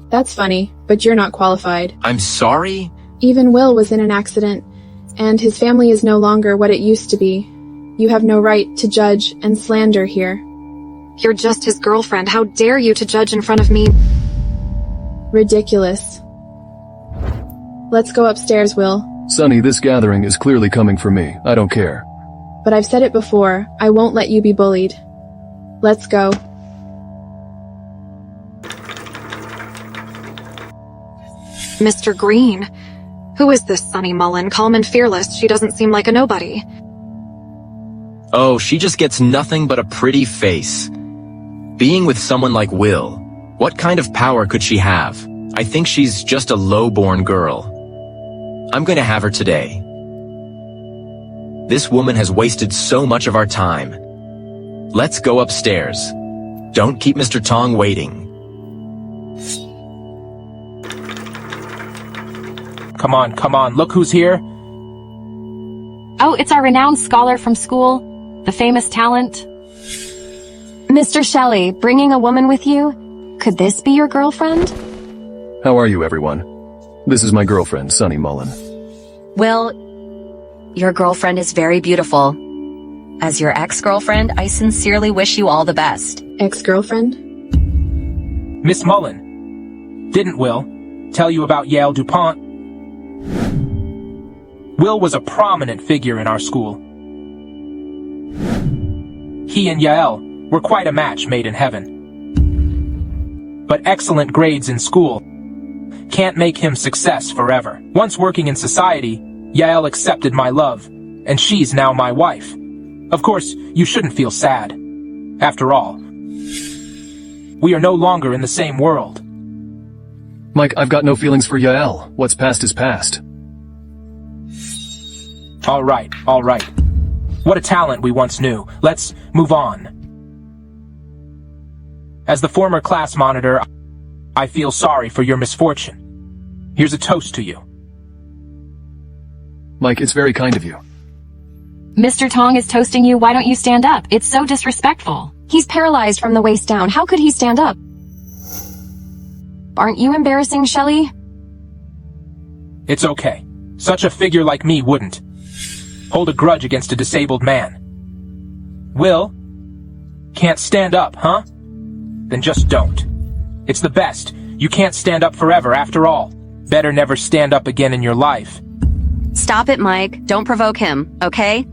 That's funny, but you're not qualified. I'm sorry? Even Will was in an accident, and his family is no longer what it used to be. You have no right to judge and slander here. You're just his girlfriend. How dare you to judge in front of me? Ridiculous. Let's go upstairs, Will. Sonny, this gathering is clearly coming for me. I don't care. But I've said it before, I won't let you be bullied. Let's go. Mr. Green. Who is this Sunny Mullen? Calm and fearless. She doesn't seem like a nobody. Oh, she just gets nothing but a pretty face. Being with someone like Will, what kind of power could she have? I think she's just a low-born girl. I'm gonna have her today. This woman has wasted so much of our time. Let's go upstairs. Don't keep Mr. Tong waiting. Come on, look who's here. Oh, it's our renowned scholar from school, the famous talent. Mr. Shelley, bringing a woman with you? Could this be your girlfriend? How are you, everyone? This is my girlfriend, Sunny Mullen. Well, your girlfriend is very beautiful. As your ex-girlfriend, I sincerely wish you all the best. Ex-girlfriend? Miss Mullen, didn't Will tell you about Yael DuPont? Will was a prominent figure in our school. He and Yael were quite a match made in heaven. But excellent grades in school can't make him success forever. Once working in society, Yael accepted my love, and she's now my wife. Of course, you shouldn't feel sad. After all, we are no longer in the same world. Mike, I've got no feelings for Yael. What's past is past. All right. What a talent we once knew. Let's move on. As the former class monitor, I feel sorry for your misfortune. Here's a toast to you. Mike, it's very kind of you. Mr. Tong is toasting you. Why don't you stand up? It's so disrespectful. He's paralyzed from the waist down. How could he stand up? Aren't you embarrassing, Shelley? It's okay. Such a figure like me wouldn't hold a grudge against a disabled man. Will? Can't stand up, huh? Then just don't. It's the best. You can't stand up forever after all. Better never stand up again in your life. Stop it, Mike. Don't provoke him, okay?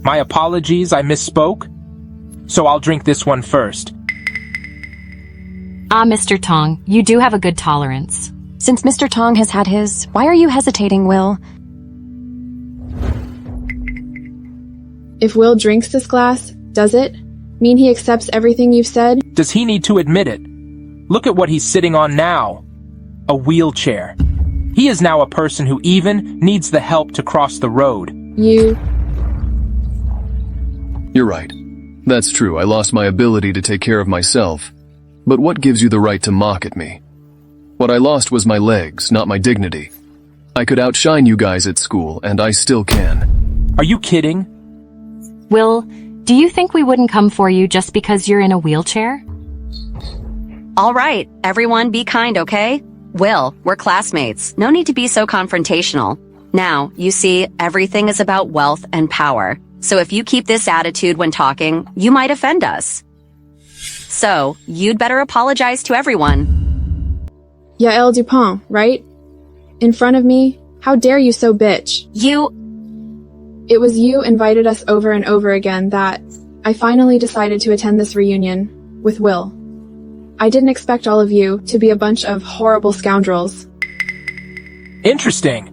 My apologies, I misspoke. So I'll drink this one first. Ah, Mr. Tong, you do have a good tolerance. Since Mr. Tong has had his, why are you hesitating, Will? If Will drinks this glass, does it mean he accepts everything you've said? Does he need to admit it? Look at what he's sitting on now. A wheelchair. He is now a person who even needs the help to cross the road. You're right. That's true. I lost my ability to take care of myself. But what gives you the right to mock at me? What I lost was my legs, not my dignity. I could outshine you guys at school, and I still can. Are you kidding? Will, do you think we wouldn't come for you just because you're in a wheelchair? All right, everyone be kind, okay? Will, we're classmates. No need to be so confrontational. Now, you see, everything is about wealth and power. So if you keep this attitude when talking, you might offend us. So, you'd better apologize to everyone. Yael DuPont, right? In front of me? How dare you so bitch? It was you invited us over and over again that I finally decided to attend this reunion with Will. I didn't expect all of you to be a bunch of horrible scoundrels. Interesting.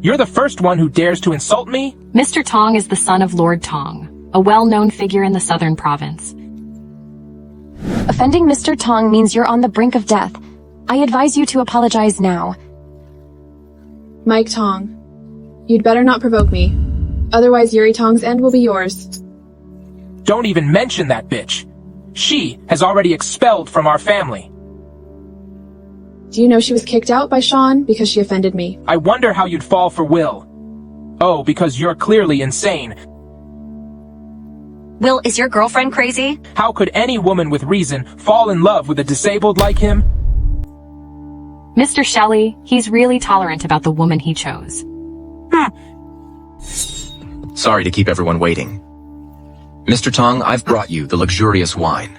You're the first one who dares to insult me? Mr. Tong is the son of Lord Tong. a well-known figure in the southern province. Offending Mr. Tong means you're on the brink of death. I advise you to apologize now. Mike Tong, you'd better not provoke me. Otherwise Yuri Tong's end will be yours. Don't even mention that bitch. She has already expelled from our family. Do you know she was kicked out by Sean because she offended me? I wonder how you'd fall for Will. Oh, because you're clearly insane. Will, is your girlfriend crazy? How could any woman with reason fall in love with a disabled like him? Mr. Shelley, he's really tolerant about the woman he chose. Sorry to keep everyone waiting. Mr. Tong, I've brought you the luxurious wine.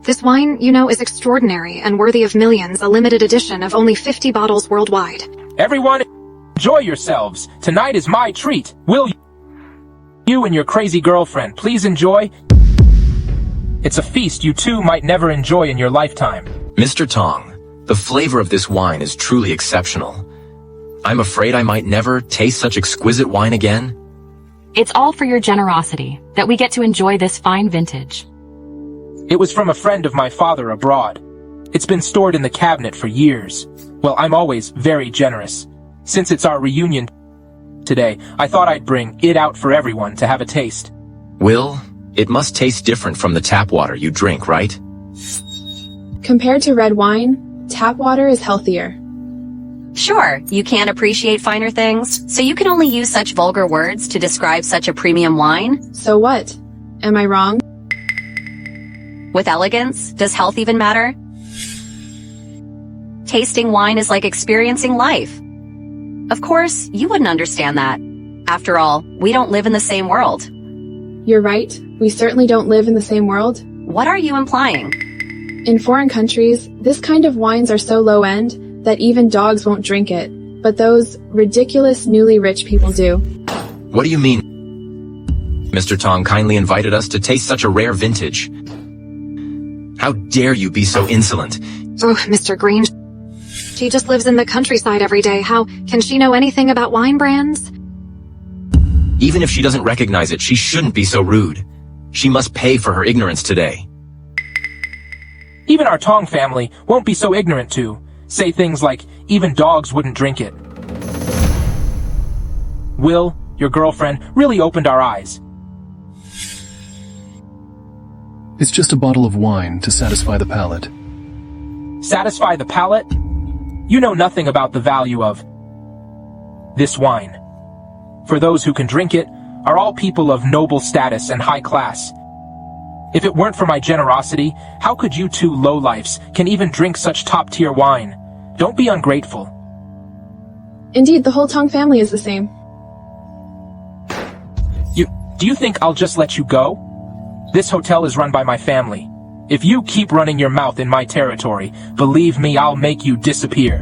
This wine, you know, is extraordinary and worthy of millions, a limited edition of only 50 bottles worldwide. Everyone, enjoy yourselves. Tonight is my treat. Will you and your crazy girlfriend please enjoy? It's a feast you two might never enjoy in your lifetime. Mr. Tong, the flavor of this wine is truly exceptional. I'm afraid I might never taste such exquisite wine again. It's all for your generosity that we get to enjoy this fine vintage. It was from a friend of my father abroad. It's been stored in the cabinet for years. Well, I'm always very generous. Since it's our reunion today, I thought I'd bring it out for everyone to have a taste. Will, it must taste different from the tap water you drink, right? Compared to red wine, tap water is healthier. Sure, you can't appreciate finer things, so you can only use such vulgar words to describe such a premium wine? So what? Am I wrong? With elegance, does health even matter? Tasting wine is like experiencing life. Of course, you wouldn't understand that. After all, we don't live in the same world. You're right. We certainly don't live in the same world. What are you implying? In foreign countries, this kind of wines are so low-end that even dogs won't drink it. But those ridiculous newly rich people do. What do you mean? Mr. Tong kindly invited us to taste such a rare vintage. How dare you be so insolent? Oh, Mr. Green. She just lives in the countryside every day. How can she know anything about wine brands? Even if she doesn't recognize it, she shouldn't be so rude. She must pay for her ignorance today. Even our Tong family won't be so ignorant to say things like, even dogs wouldn't drink it. Will, your girlfriend, really opened our eyes. It's just a bottle of wine to satisfy the palate. Satisfy the palate? You know nothing about the value of this wine. For those who can drink it are all people of noble status and high class. If it weren't for my generosity, how could you two lowlifes can even drink such top-tier wine? Don't be ungrateful. Indeed, the whole Tong family is the same. Do you think I'll just let you go? This hotel is run by my family. If you keep running your mouth in my territory, believe me, I'll make you disappear.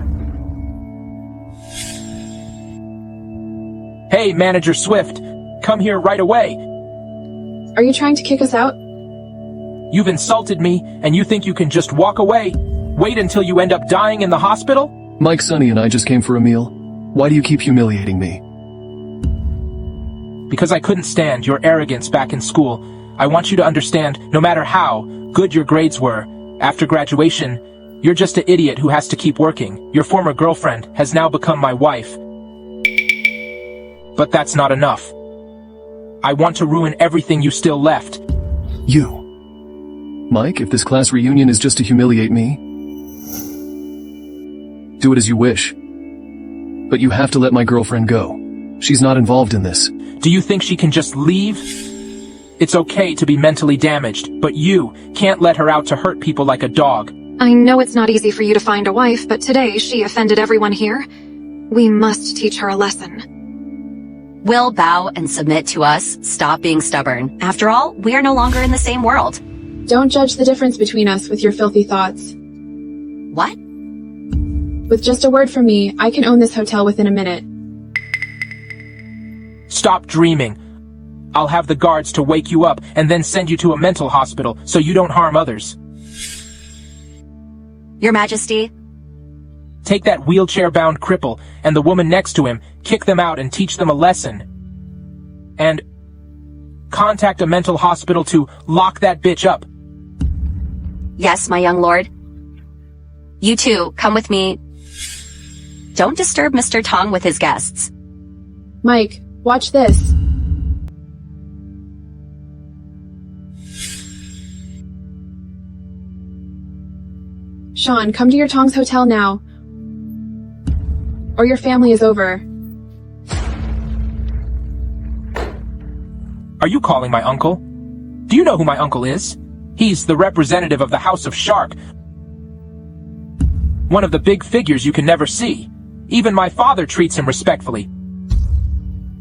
Hey, Manager Swift, come here right away. Are you trying to kick us out? You've insulted me, and you think you can just walk away? Wait until you end up dying in the hospital? Mike, Sonny, and I just came for a meal. Why do you keep humiliating me? Because I couldn't stand your arrogance back in school. I want you to understand, no matter how good your grades were, after graduation, you're just an idiot who has to keep working. Your former girlfriend has now become my wife. But that's not enough. I want to ruin everything you still left. You. Mike, if this class reunion is just to humiliate me, do it as you wish. But you have to let my girlfriend go. She's not involved in this. Do you think she can just leave? It's okay to be mentally damaged, but you can't let her out to hurt people like a dog. I know it's not easy for you to find a wife, but today she offended everyone here. We must teach her a lesson. Will bow and submit to us. Stop being stubborn. After all, we are no longer in the same world. Don't judge the difference between us with your filthy thoughts. What? With just a word from me, I can own this hotel within a minute. Stop dreaming. I'll have the guards to wake you up and then send you to a mental hospital so you don't harm others. Your Majesty. Take that wheelchair-bound cripple and the woman next to him, kick them out and teach them a lesson. And contact a mental hospital to lock that bitch up. Yes, my young lord. You two, come with me. Don't disturb Mr. Tong with his guests. Mike, watch this. Sean, come to your Tong's hotel now. Or your family is over. Are you calling my uncle? Do you know who my uncle is? He's the representative of the House of Shark. One of the big figures you can never see. Even my father treats him respectfully.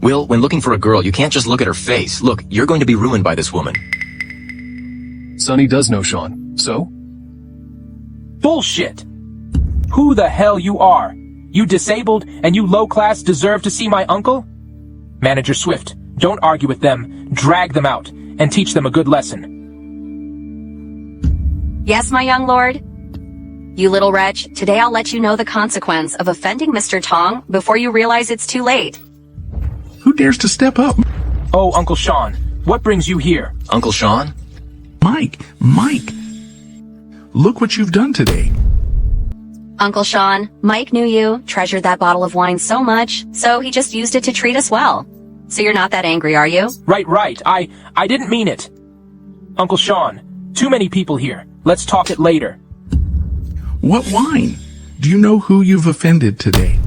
Will, when looking for a girl, you can't just look at her face. Look, you're going to be ruined by this woman. Sonny does know Sean, so? Bullshit! Who the hell you are? You disabled and you low-class deserve to see my uncle? Manager Swift, don't argue with them, drag them out, and teach them a good lesson. Yes, my young lord? You little wretch, today I'll let you know the consequence of offending Mr. Tong before you realize it's too late. Who dares to step up? Oh, Uncle Sean, what brings you here? Uncle Sean? Mike! Look what you've done today. Uncle Sean, Mike knew you, treasured that bottle of wine so much, so he just used it to treat us well. So you're not that angry, are you? Right. I didn't mean it. Uncle Sean, too many people here. Let's talk it later. What wine? Do you know who you've offended today?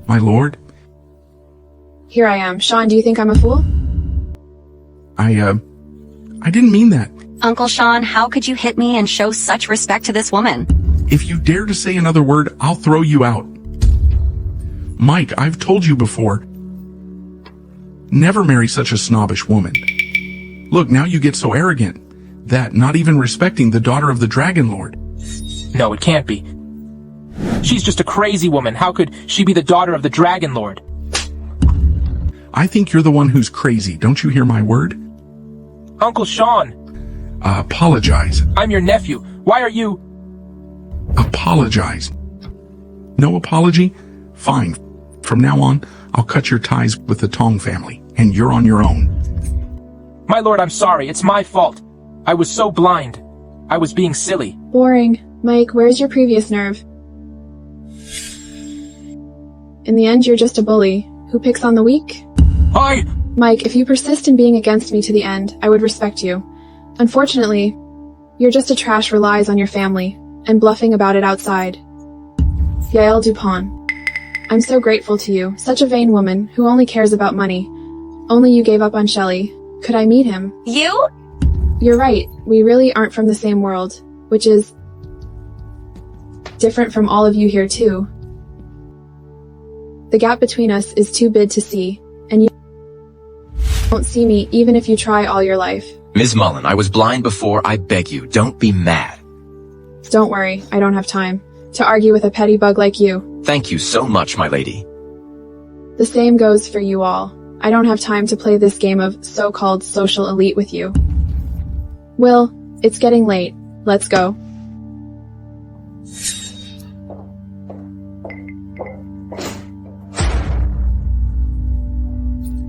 My lord? Here I am. Sean, do you think I'm a fool? I didn't mean that. Uncle Sean, how could you hit me and show such respect to this woman? If you dare to say another word, I'll throw you out. Mike, I've told you before. Never marry such a snobbish woman. Look, now you get so arrogant that not even respecting the daughter of the Dragon Lord. No, it can't be. She's just a crazy woman. How could she be the daughter of the Dragon Lord? I think you're the one who's crazy. Don't you hear my word? Uncle Sean! Apologize. I'm your nephew. Why are you... Apologize. No apology? Fine. From now on, I'll cut your ties with the Tong family, and you're on your own. My lord, I'm sorry. It's my fault. I was so blind. I was being silly. Boring. Mike, where's your previous nerve? In the end, you're just a bully. Who picks on the weak? Mike, if you persist in being against me to the end, I would respect you. Unfortunately, you're just a trash relies on your family, and bluffing about it outside. Yael Dupont. I'm so grateful to you, such a vain woman, who only cares about money. Only you gave up on Shelley. Could I meet him? You? You're right, we really aren't from the same world, which is different from all of you here too. The gap between us is too big to see, and you won't see me even if you try all your life. Ms. Mullen, I was blind before. I beg you, don't be mad. Don't worry, I don't have time to argue with a petty bug like you. Thank you so much, my lady. The same goes for you all. I don't have time to play this game of so-called social elite with you. Will, it's getting late. Let's go.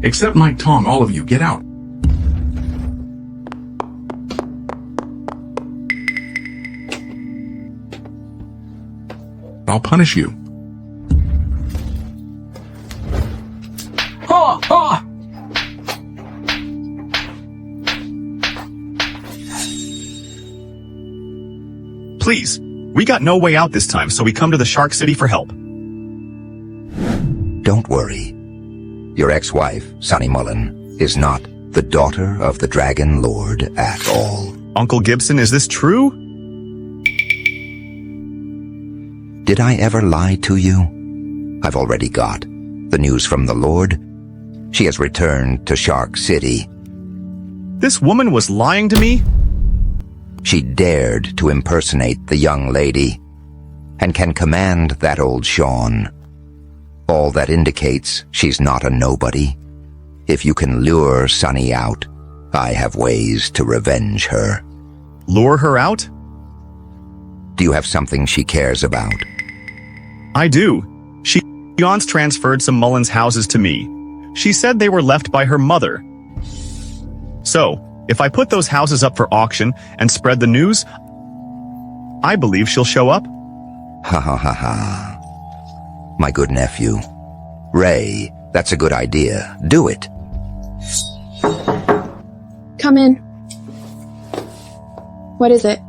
Except Mike Tong, all of you, get out. I'll punish you. Please, we got no way out this time, so we come to the Shark City for help. Don't worry. Your ex-wife, Sunny Mullen, is not the daughter of the Dragon Lord at all. Uncle Gibson, is this true? Did I ever lie to you? I've already got the news from the Lord. She has returned to Shark City. This woman was lying to me? She dared to impersonate the young lady, and can command that old Sean. All that indicates she's not a nobody. If you can lure Sunny out, I have ways to revenge her. Lure her out? Do you have something she cares about? I do. She once transferred some Mullen's houses to me. She said they were left by her mother. So, if I put those houses up for auction and spread the news, I believe she'll show up. Ha ha ha ha. My good nephew. Ray, that's a good idea. Do it. Come in. What is it?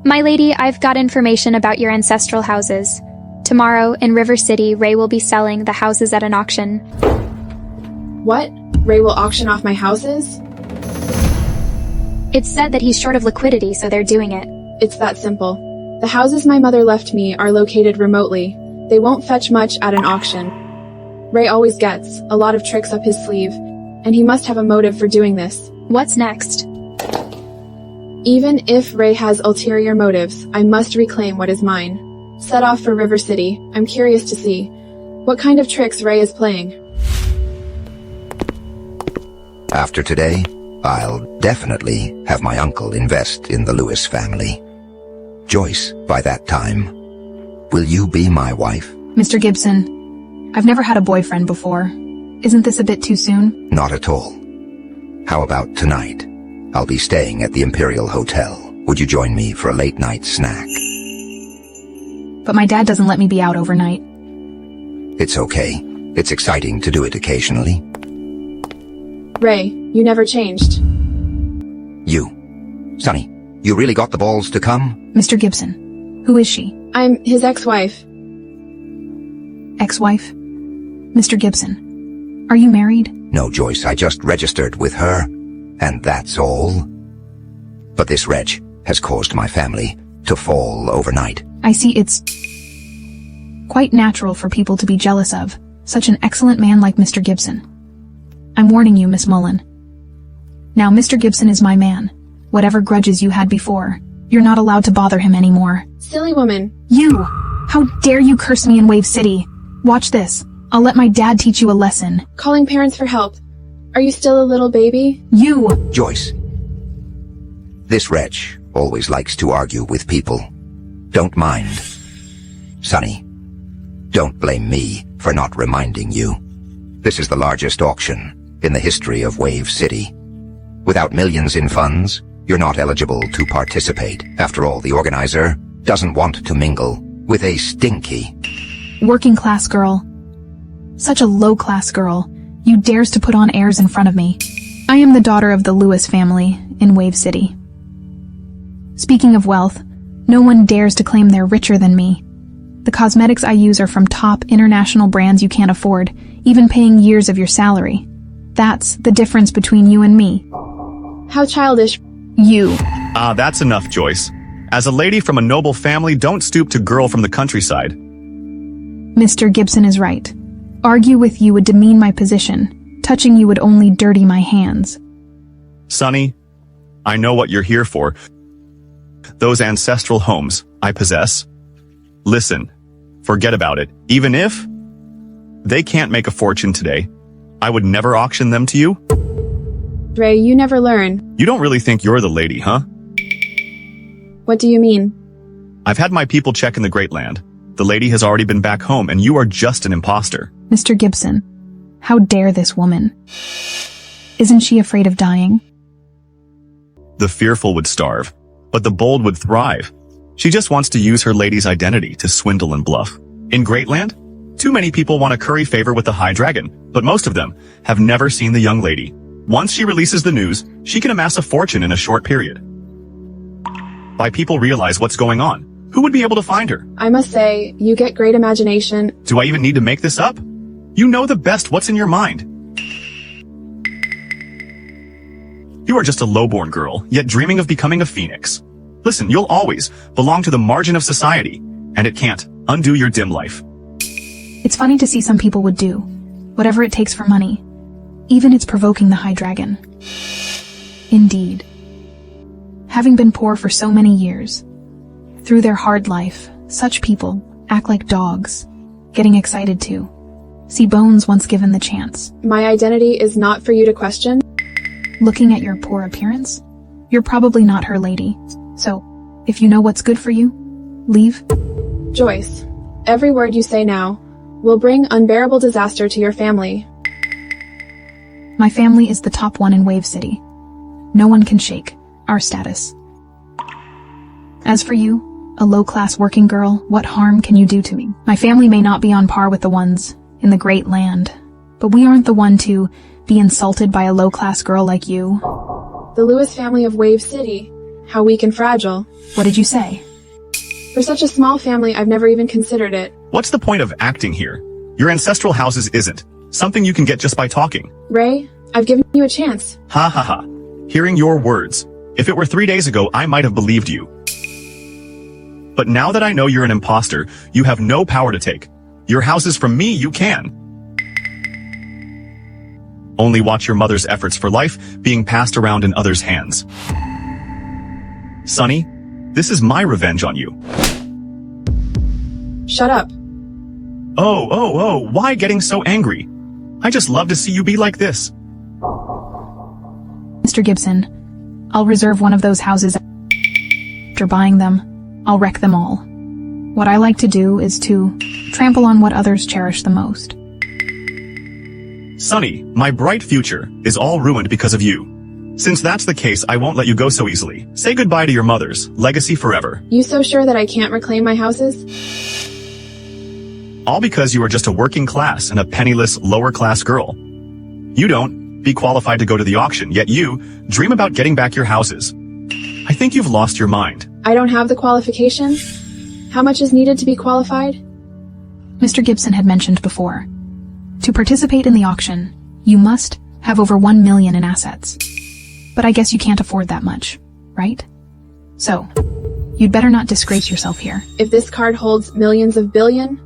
My lady, I've got information about your ancestral houses. Tomorrow, in River City, Ray will be selling the houses at an auction. What? Ray will auction off my houses? It's said that he's short of liquidity, so they're doing it. It's that simple. The houses my mother left me are located remotely. They won't fetch much at an auction. Ray always gets a lot of tricks up his sleeve, and he must have a motive for doing this. What's next? Even if Ray has ulterior motives, I must reclaim what is mine. Set off for River City. I'm curious to see what kind of tricks Ray is playing. After today, I'll definitely have my uncle invest in the Lewis family. Joyce, by that time, will you be my wife? Mr. Gibson, I've never had a boyfriend before. Isn't this a bit too soon? Not at all. How about tonight? I'll be staying at the Imperial Hotel. Would you join me for a late-night snack? But my dad doesn't let me be out overnight. It's okay. It's exciting to do it occasionally. Ray, you never changed. You. Sonny, you really got the balls to come? Mr. Gibson, who is she? I'm his ex-wife. Ex-wife? Mr. Gibson, are you married? No, Joyce, I just registered with her, and that's all. But this wretch has caused my family to fall overnight. I see it's quite natural for people to be jealous of such an excellent man like Mr. Gibson. I'm warning you, Miss Mullen. Now, Mr. Gibson is my man. Whatever grudges you had before, you're not allowed to bother him anymore. Silly woman. You! How dare you curse me in Wave City? Watch this. I'll let my dad teach you a lesson. Calling parents for help. Are you still a little baby? You! Joyce. This wretch always likes to argue with people. Don't mind. Sonny, don't blame me for not reminding you. This is the largest auction in the history of Wave City. Without millions in funds, you're not eligible to participate. After all, the organizer doesn't want to mingle with a stinky working class girl. Such a low class girl. You dares to put on airs in front of me. I am the daughter of the Lewis family in Wave City. Speaking of wealth, no one dares to claim they're richer than me. The cosmetics I use are from top international brands you can't afford, even paying years of your salary. That's the difference between you and me. How childish. You. That's enough, Joyce. As a lady from a noble family, don't stoop to girl from the countryside. Mr. Gibson is right. Argue with you would demean my position. Touching you would only dirty my hands. Sonny, I know what you're here for. Those ancestral homes I possess. Listen, forget about it. Even if they can't make a fortune today, I would never auction them to you. Ray, you never learn. You don't really think you're the lady, huh? What do you mean? I've had my people check in the Great Land. The lady has already been back home, and you are just an imposter. Mr. Gibson, how dare this woman? Isn't she afraid of dying? The fearful would starve, but the bold would thrive. She just wants to use her lady's identity to swindle and bluff. In Great Land, too many people want to curry favor with the High Dragon, but most of them have never seen the young lady. Once she releases the news, she can amass a fortune in a short period. By people realize what's going on, who would be able to find her? I must say, you get great imagination. Do I even need to make this up? You know the best what's in your mind. You are just a lowborn girl, yet dreaming of becoming a phoenix. Listen, you'll always belong to the margin of society, and it can't undo your dim life. It's funny to see some people would do whatever it takes for money. Even it's provoking the High Dragon. Indeed. Having been poor for so many years, through their hard life, such people act like dogs, getting excited too. See Bones once given the chance. My identity is not for you to question. Looking at your poor appearance, you're probably not her lady. So, if you know what's good for you, leave. Joyce, every word you say now will bring unbearable disaster to your family. My family is the top one in Wave City. no one can shake our status. As for you, a low-class working girl, what harm can you do to me? My family may not be on par with the ones in the great land, but we aren't the one to be insulted by a low-class girl like you. The Lewis family of Wave City. How weak and fragile. What did you say? For such a small family, I've never even considered it. What's the point of acting here? Your ancestral houses isn't something you can get just by talking. Ray, I've given you a chance. Ha ha ha. Hearing your words. If it were 3 days ago, I might have believed you. But now that I know you're an imposter, you have no power to take. Your house is from me, you can. Only watch your mother's efforts for life being passed around in others' hands. Sonny, this is my revenge on you. Shut up. Oh, why getting so angry? I just love to see you be like this. Mr. Gibson, I'll reserve one of those houses. After buying them, I'll wreck them all. What I like to do is to trample on what others cherish the most. Sonny, my bright future is all ruined because of you. Since that's the case, I won't let you go so easily. Say goodbye to your mother's legacy forever. You so sure that I can't reclaim my houses? All because you are just a working class and a penniless, lower class girl. You don't be qualified to go to the auction, yet you dream about getting back your houses. I think you've lost your mind. I don't have the qualification? How much is needed to be qualified? Mr. Gibson had mentioned before. To participate in the auction, you must have over 1 million in assets. But I guess you can't afford that much, right? So, you'd better not disgrace yourself here. If this card holds millions of billion,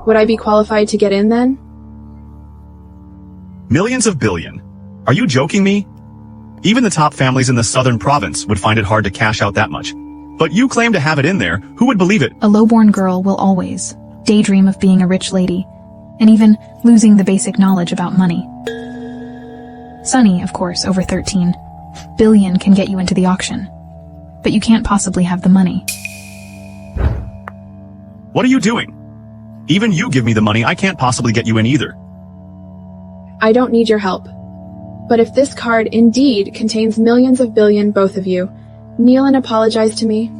would I be qualified to get in then? Millions of billion? Are you joking me? Even the top families in the southern province would find it hard to cash out that much. But you claim to have it in there, who would believe it? A lowborn girl will always daydream of being a rich lady, and even losing the basic knowledge about money. Sonny, of course, over 13 billion can get you into the auction. But you can't possibly have the money. What are you doing? Even you give me the money, I can't possibly get you in either. I don't need your help. But if this card indeed contains millions of billion, both of you, kneel and apologize to me.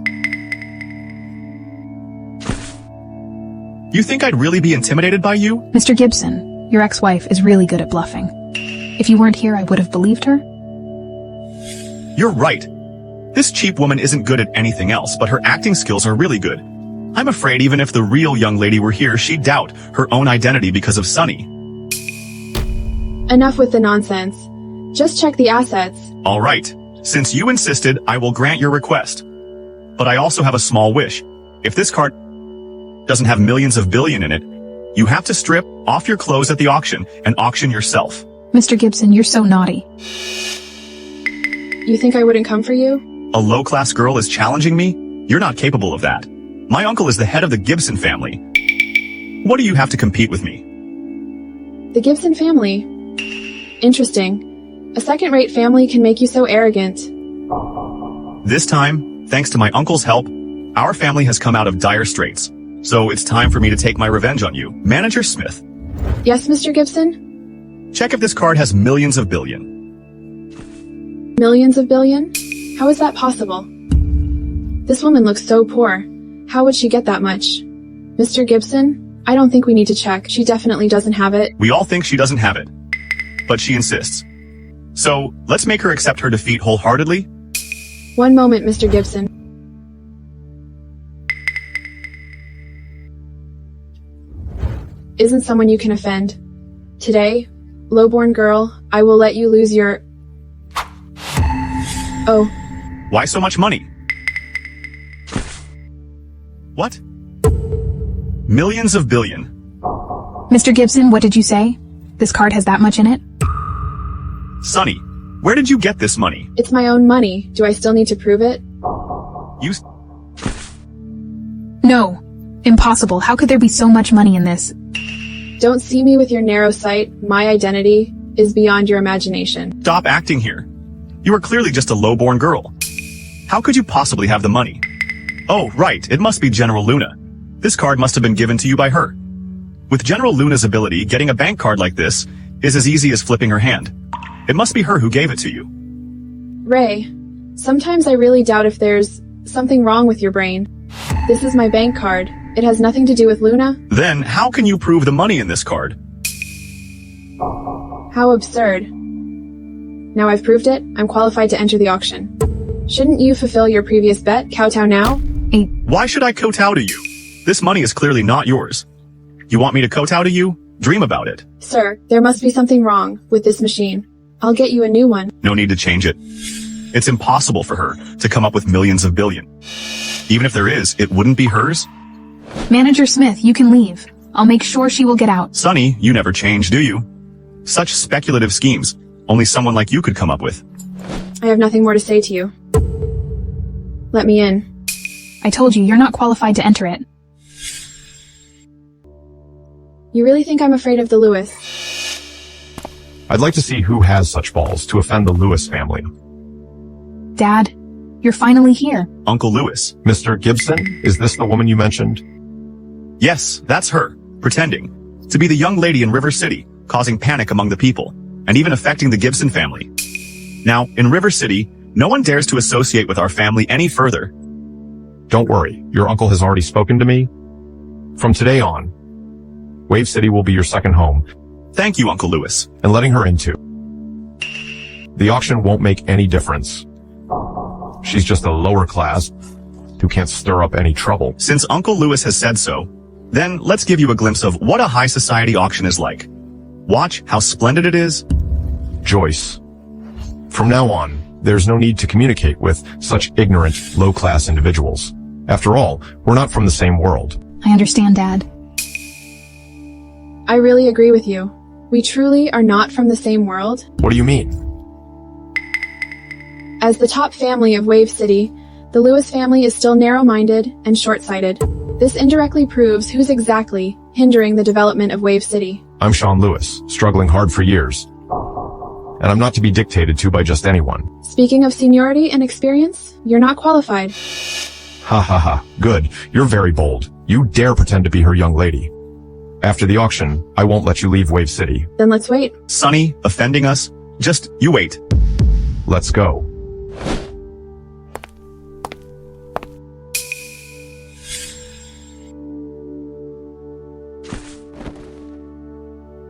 You think I'd really be intimidated by you? Mr. Gibson, your ex-wife is really good at bluffing. If you weren't here, I would have believed her. You're right. This cheap woman isn't good at anything else, but her acting skills are really good. I'm afraid even if the real young lady were here, she'd doubt her own identity because of Sonny. Enough with the nonsense. Just check the assets. All right. Since you insisted, I will grant your request. But I also have a small wish. If this card doesn't have millions of billion in it, you have to strip off your clothes at the auction and auction yourself. Mr. Gibson, you're so naughty. You think I wouldn't come for you? A low-class girl is challenging me? You're not capable of that. My uncle is the head of the Gibson family. What do you have to compete with me? The Gibson family? Interesting. A second-rate family can make you so arrogant. This time, thanks to my uncle's help, our family has come out of dire straits. So it's time for me to take my revenge on you. Manager Smith. Yes, Mr. Gibson? Check if this card has millions of billion. Millions of billion? How is that possible? This woman looks so poor. How would she get that much? Mr. Gibson, I don't think we need to check. She definitely doesn't have it. We all think she doesn't have it. But she insists. So, let's make her accept her defeat wholeheartedly. One moment, Mr. Gibson. Isn't someone you can offend. Today, lowborn girl, I will let you lose your... Oh. Why so much money? What? Millions of billion. Mr. Gibson, what did you say? This card has that much in it? Sonny, where did you get this money? It's my own money. Do I still need to prove it? You... No. Impossible. How could there be so much money in this? Don't see me with your narrow sight. My identity is beyond your imagination. Stop acting here. You are clearly just a lowborn girl. How could you possibly have the money? Oh, right, it must be General Luna. This card must have been given to you by her. With General Luna's ability, getting a bank card like this is as easy as flipping her hand. It must be her who gave it to you. Ray, sometimes I really doubt if there's something wrong with your brain. This is my bank card. It has nothing to do with Luna. Then how can you prove the money in this card? How absurd. Now I've proved it, I'm qualified to enter the auction. Shouldn't you fulfill your previous bet, kowtow now? Why should I kowtow to you? This money is clearly not yours. You want me to kowtow to you? Dream about it. Sir, there must be something wrong with this machine. I'll get you a new one. No need to change it. It's impossible for her to come up with millions of billion. Even if there is, it wouldn't be hers. Manager Smith, you can leave. I'll make sure she will get out. Sonny, you never change, do you? Such speculative schemes, only someone like you could come up with. I have nothing more to say to you. Let me in. I told you, you're not qualified to enter it. You really think I'm afraid of the Lewis? I'd like to see who has such balls to offend the Lewis family. Dad, you're finally here. Uncle Lewis. Mr. Gibson, is this the woman you mentioned? Yes, that's her, pretending to be the young lady in River City, causing panic among the people, and even affecting the Gibson family. Now, in River City, no one dares to associate with our family any further. Don't worry, your uncle has already spoken to me. From today on, Wave City will be your second home. Thank you, Uncle Lewis. And letting her into. The auction won't make any difference. She's just a lower class who can't stir up any trouble. Since Uncle Lewis has said so, then let's give you a glimpse of what a high society auction is like. Watch how splendid it is. Joyce, from now on, there's no need to communicate with such ignorant, low-class individuals. After all, we're not from the same world. I understand, Dad. I really agree with you. We truly are not from the same world. What do you mean? As the top family of Wave City, the Lewis family is still narrow-minded and short-sighted. This indirectly proves who's exactly hindering the development of Wave City. I'm Sean Lewis, struggling hard for years. And I'm not to be dictated to by just anyone. Speaking of seniority and experience, you're not qualified. Ha ha ha. Good. You're very bold. You dare pretend to be her young lady. After the auction, I won't let you leave Wave City. Then let's wait. Sonny, offending us? Just, you wait. Let's go.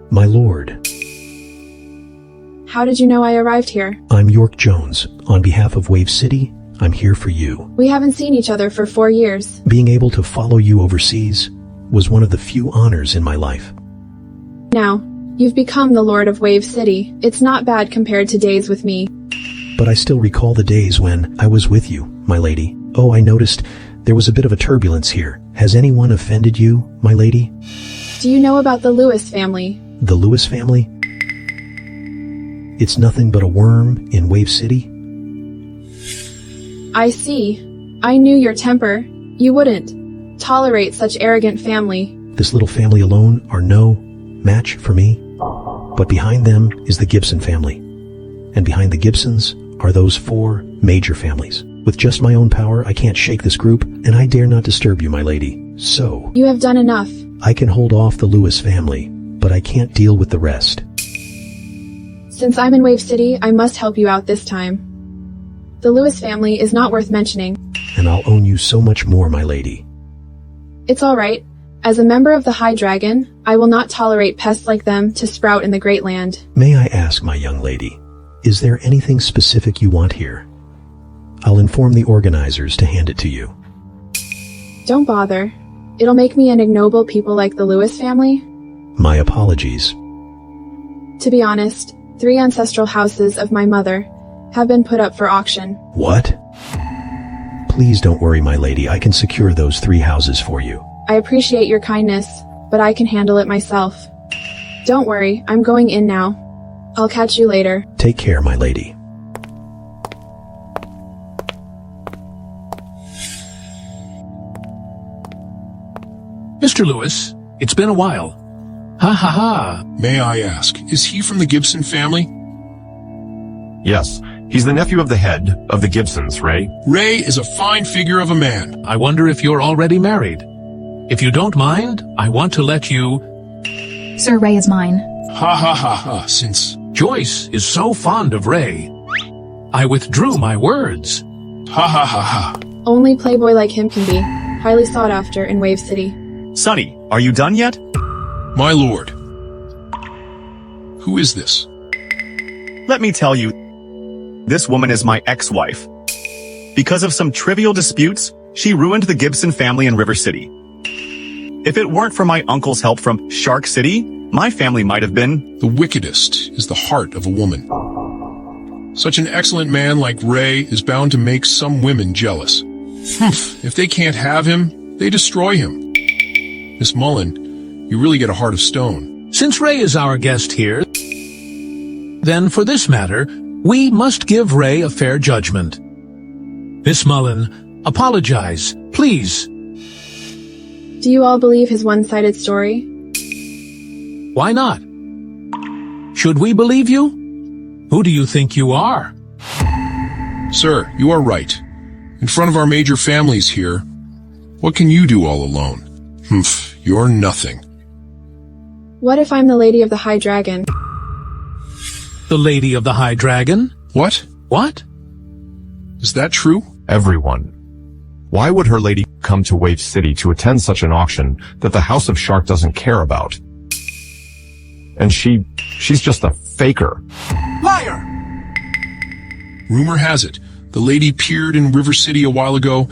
My lord. How did you know I arrived here? I'm York Jones. On behalf of Wave City, I'm here for you. We haven't seen each other for 4 years. Being able to follow you overseas was one of the few honors in my life. Now, you've become the Lord of Wave City. It's not bad compared to days with me. But I still recall the days when I was with you, my lady. Oh, I noticed there was a bit of a turbulence here. Has anyone offended you, my lady? Do you know about the Lewis family? The Lewis family? It's nothing but a worm in Wave City? I see. I knew your temper. You wouldn't tolerate such arrogant family. This little family alone are no match for me. But behind them is the Gibson family. And behind the Gibsons are those 4 major families. With just my own power, I can't shake this group, and I dare not disturb you, my lady. So, you have done enough. I can hold off the Lewis family, but I can't deal with the rest. Since I'm in Wave City, I must help you out this time. The Lewis family is not worth mentioning. And I'll own you so much more, my lady. It's all right. As a member of the High Dragon, I will not tolerate pests like them to sprout in the Great Land. May I ask, my young lady, is there anything specific you want here? I'll inform the organizers to hand it to you. Don't bother. It'll make me an ignoble people like the Lewis family. My apologies. To be honest, 3 ancestral houses of my mother have been put up for auction. What? Please don't worry, my lady. I can secure those 3 houses for you. I appreciate your kindness, but I can handle it myself. Don't worry, I'm going in now. I'll catch you later. Take care, my lady. Mr. Lewis, it's been a while. Ha ha ha. May I ask, is he from the Gibson family? Yes, he's the nephew of the head of the Gibsons, Ray. Ray is a fine figure of a man. I wonder if you're already married. If you don't mind, I want to let you... Sir, Ray is mine. Ha ha ha ha, since... Joyce is so fond of Ray. I withdrew my words. Ha ha ha ha. Only playboy like him can be. Highly sought after in Wave City. Sonny, are you done yet? My lord. Who is this? Let me tell you, this woman is my ex-wife. Because of some trivial disputes, she ruined the Gibson family in River City. If it weren't for my uncle's help from Shark City, my family might have been... The wickedest is the heart of a woman. Such an excellent man like Ray is bound to make some women jealous. Humph, if they can't have him, they destroy him. Miss Mullen, you really get a heart of stone. Since Ray is our guest here, then for this matter, we must give Ray a fair judgment. Miss Mullen, apologize, please. Do you all believe his one-sided story? Why not? Should we believe you? Who do you think you are? Sir, you are right. In front of our major families here, what can you do all alone? Humph, you're nothing. What if I'm the Lady of the High Dragon? The Lady of the High Dragon? What? What? Is that true? Everyone. Why would her lady come to Wave City to attend such an auction that the House of Shark doesn't care about? And she's just a faker. Liar! Rumor has it, the lady appeared in River City a while ago,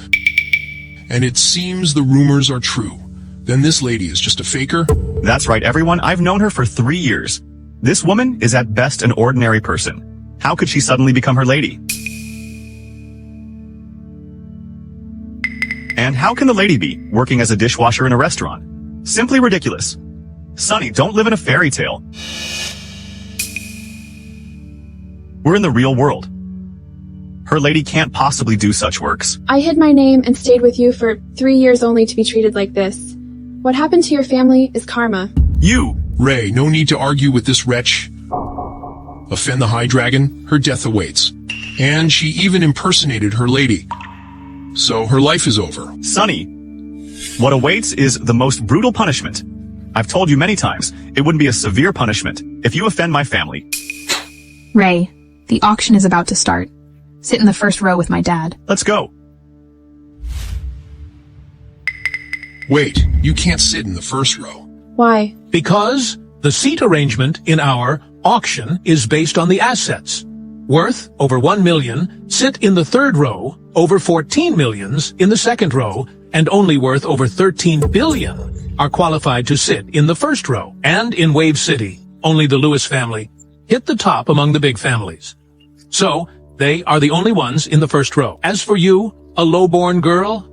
and it seems the rumors are true. Then this lady is just a faker? That's right, everyone. I've known her for 3 years. This woman is at best an ordinary person. How could she suddenly become her lady? And how can the lady be working as a dishwasher in a restaurant? Simply ridiculous. Sonny, don't live in a fairy tale. We're in the real world. Her lady can't possibly do such works. I hid my name and stayed with you for 3 years only to be treated like this. What happened to your family is karma. You! Ray, no need to argue with this wretch. Offend the High Dragon, her death awaits. And she even impersonated her lady. So her life is over. Sonny, what awaits is the most brutal punishment. I've told you many times, it wouldn't be a severe punishment if you offend my family. Ray, the auction is about to start. Sit in the first row with my dad. Let's go. Wait, you can't sit in the first row. Why? Because the seat arrangement in our auction is based on the assets. Worth over 1 million, sit in the third row, over 14 millions in the second row, and only worth over 13 billion are qualified to sit in the first row. And in Wave City, only the Lewis family hit the top among the big families. So, they are the only ones in the first row. As for you, a low-born girl,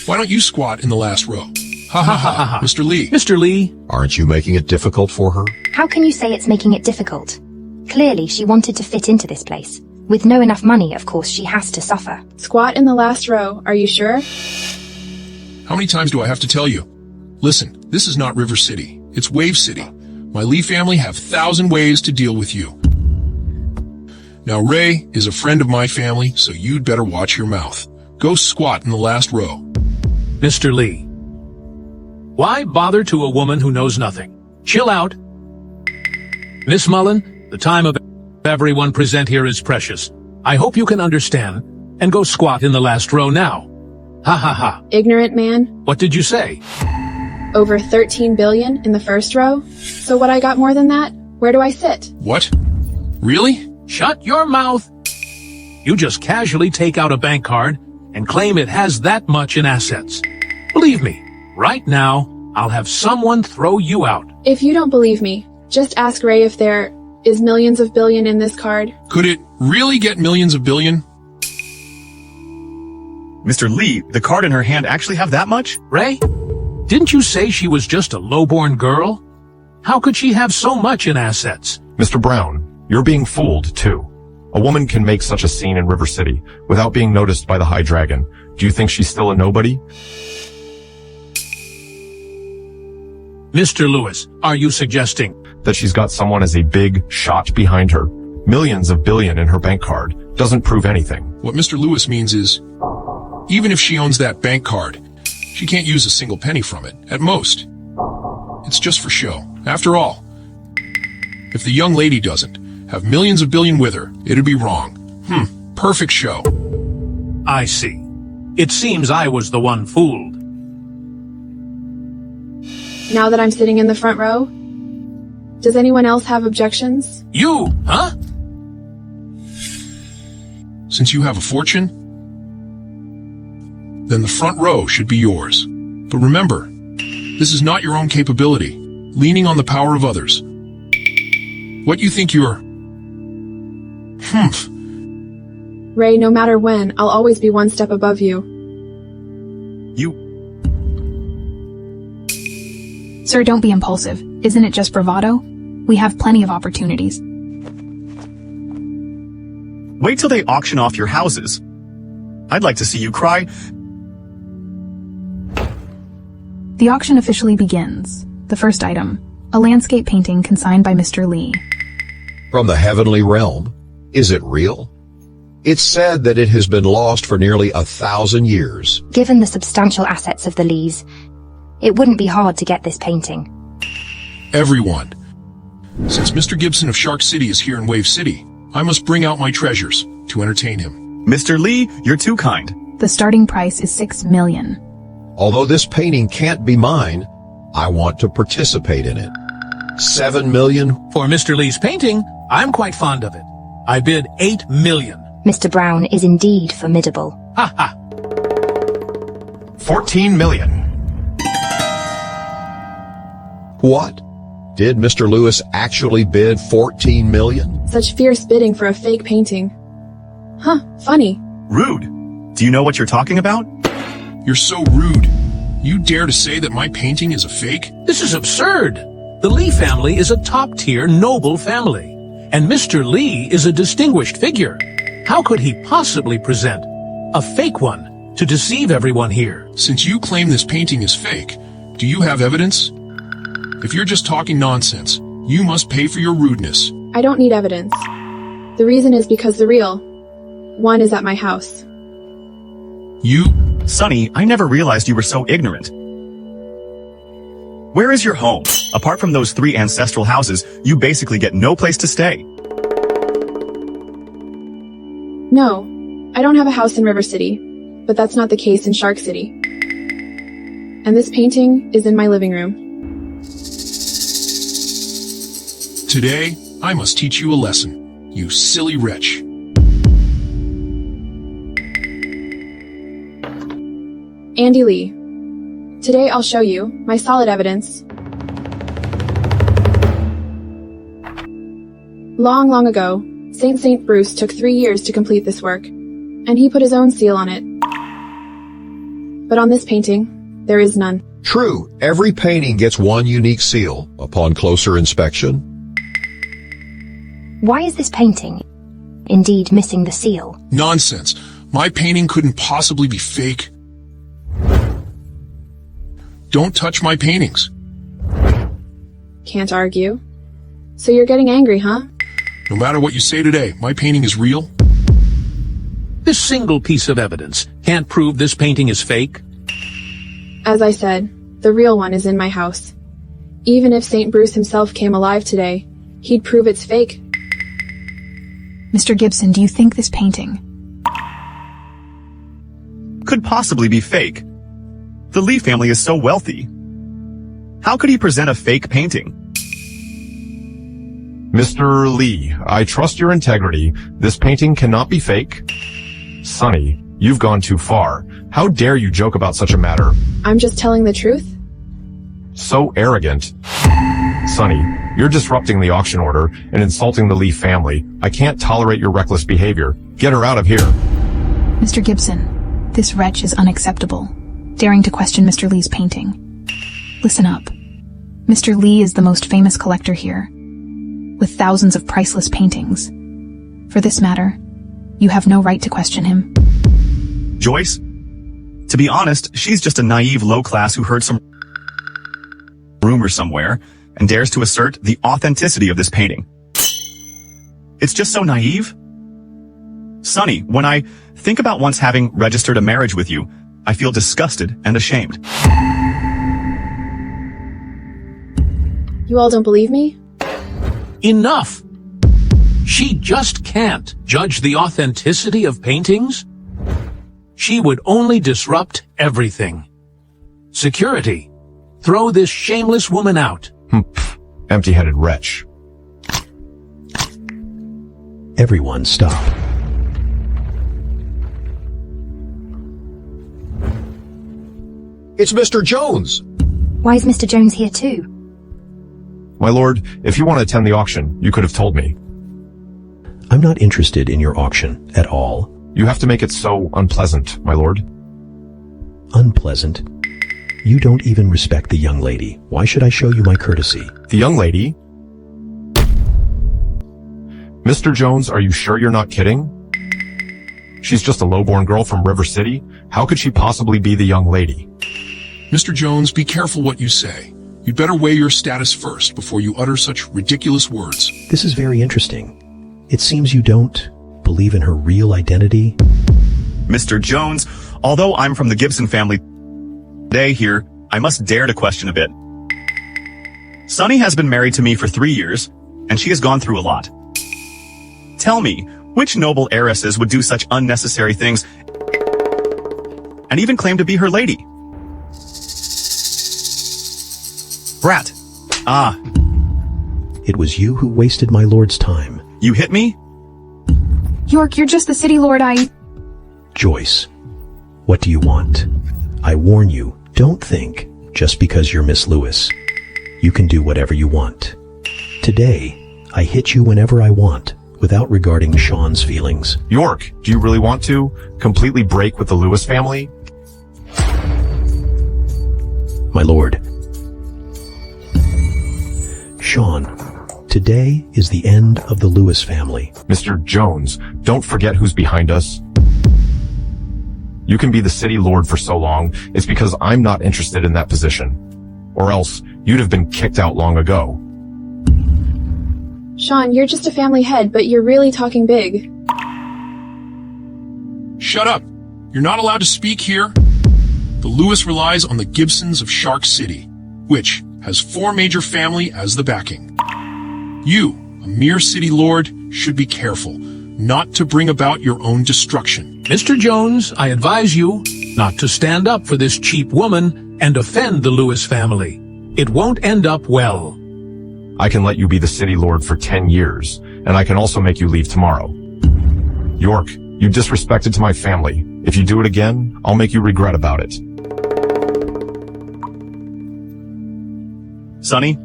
why don't you squat in the last row? Ha ha ha ha. Mr. Lee. Mr. Lee. Aren't you making it difficult for her? How can you say it's making it difficult? Clearly, she wanted to fit into this place. With no enough money, of course, she has to suffer. Squat in the last row, are you sure? How many times do I have to tell you? Listen, this is not River City. It's Wave City. My Lee family have 1,000 ways to deal with you. Now, Ray is a friend of my family, so you'd better watch your mouth. Go squat in the last row. Mr. Lee. Why bother to a woman who knows nothing? Chill out. Miss Mullen, the time of everyone present here is precious. I hope you can understand, and go squat in the last row now. Ha ha ha. Ignorant man. What did you say? Over 13 billion in the first row? So what, I got more than that? Where do I sit? What? Really? Shut your mouth. You just casually take out a bank card and claim it has that much in assets. Believe me, right now, I'll have someone throw you out. If you don't believe me, just ask Ray if there is millions of billion in this card. Could it really get millions of billion? Mr. Lee, the card in her hand actually have that much? Ray, didn't you say she was just a low-born girl? How could she have so much in assets? Mr. Brown, you're being fooled, too. A woman can make such a scene in River City without being noticed by the High Dragon. Do you think she's still a nobody? Mr. Lewis, are you suggesting that she's got someone as a big shot behind her? Millions of billion in her bank card doesn't prove anything. What Mr. Lewis means is, even if she owns that bank card, she can't use a single penny from it, at most. It's just for show. After all, if the young lady doesn't have millions of billion with her, it'd be wrong. Perfect show. I see. It seems I was the one fooled. Now that I'm sitting in the front row, does anyone else have objections? You, huh? Since you have a fortune, then the front row should be yours. But remember, this is not your own capability, leaning on the power of others. What you think you're... Ray, no matter when, I'll always be one step above you. Sir, don't be impulsive. Isn't it just bravado? We have plenty of opportunities. Wait till they auction off your houses. I'd like to see you cry. The auction officially begins. The first item, a landscape painting consigned by Mr. Lee. From the heavenly realm? Is it real? It's said that it has been lost for nearly 1,000 years. Given the substantial assets of the Lees, it wouldn't be hard to get this painting. Everyone. Since Mr. Gibson of Shark City is here in Wave City, I must bring out my treasures to entertain him. Mr. Lee, you're too kind. The starting price is $6 million. Although this painting can't be mine, I want to participate in it. $7 million? For Mr. Lee's painting, I'm quite fond of it. I bid $8 million. Mr. Brown is indeed formidable. Ha ha! $14 million. What? Did Mr. Lewis actually bid $14 million? Such fierce bidding for a fake painting. Huh, funny. Rude. Do you know what you're talking about? You're so rude. You dare to say that my painting is a fake? This is absurd. The Lee family is a top-tier noble family, and Mr. Lee is a distinguished figure. How could he possibly present a fake one to deceive everyone here? Since you claim this painting is fake, do you have evidence? If you're just talking nonsense, you must pay for your rudeness. I don't need evidence. The reason is because the real one is at my house. You? Sonny, I never realized you were so ignorant. Where is your home? Apart from those 3 ancestral houses, you basically get no place to stay. No, I don't have a house in River City, but that's not the case in Shark City. And this painting is in my living room. Today, I must teach you a lesson, you silly wretch. Andy Lee. Today I'll show you my solid evidence. Long ago, St. Bruce took 3 years to complete this work, and he put his own seal on it. But on this painting, there is none. True, every painting gets one unique seal upon closer inspection. Why is this painting indeed missing the seal? Nonsense. My painting couldn't possibly be fake. Don't touch my paintings. Can't argue. So you're getting angry, huh? No matter what you say today, my painting is real. This single piece of evidence can't prove this painting is fake. As I said, the real one is in my house. Even if St. Bruce himself came alive today, he'd prove it's fake. Mr. Gibson, do you think this painting could possibly be fake? The Lee family is so wealthy. How could he present a fake painting? Mr. Lee, I trust your integrity. This painting cannot be fake. Sonny, you've gone too far. How dare you joke about such a matter? I'm just telling the truth. So arrogant. Sonny, you're disrupting the auction order and insulting the Lee family. I can't tolerate your reckless behavior. Get her out of here. Mr. Gibson, this wretch is unacceptable, daring to question Mr. Lee's painting. Listen up. Mr. Lee is the most famous collector here, with thousands of priceless paintings. For this matter, you have no right to question him. Joyce? To be honest, she's just a naive low class who heard some rumor somewhere and dares to assert the authenticity of this painting. It's just so naive. Sonny, when I think about once having registered a marriage with you, I feel disgusted and ashamed. You all don't believe me? Enough! She just can't judge the authenticity of paintings. She would only disrupt everything. Security, throw this shameless woman out. Empty-headed wretch. Everyone stop. It's Mr. Jones. Why is Mr. Jones here too? My lord, if you want to attend the auction, you could have told me. I'm not interested in your auction at all. You have to make it so unpleasant, my lord. Unpleasant? You don't even respect the young lady. Why should I show you my courtesy? The young lady? Mr. Jones, are you sure you're not kidding? She's just a low-born girl from River City. How could she possibly be the young lady? Mr. Jones, be careful what you say. You'd better weigh your status first before you utter such ridiculous words. This is very interesting. It seems you don't believe in her real identity. Mr. Jones, although I'm from the Gibson family today here, I must dare to question a bit. Sunny has been married to me for 3 years, and she has gone through a lot. Tell me, which noble heiresses would do such unnecessary things and even claim to be her lady? Brat. Ah. It was you who wasted my lord's time. You hit me? York, you're just the city lord Joyce, what do you want? I warn you, don't think, just because you're Miss Lewis, you can do whatever you want. Today, I hit you whenever I want, without regarding Sean's feelings. York, do you really want to completely break with the Lewis family? My lord. Sean, today is the end of the Lewis family. Mr. Jones, don't forget who's behind us. You can be the city lord for so long, it's because I'm not interested in that position. Or else, you'd have been kicked out long ago. Sean, you're just a family head, but you're really talking big. Shut up! You're not allowed to speak here. The Lewis relies on the Gibsons of Shark City, which has 4 major family as the backing. You, a mere city lord, should be careful not to bring about your own destruction. Mr. Jones, I advise you not to stand up for this cheap woman and offend the Lewis family. It won't end up well. I can let you be the city lord for 10 years, and I can also make you leave tomorrow. York, you disrespected to my family. If you do it again, I'll make you regret about it. Sonny,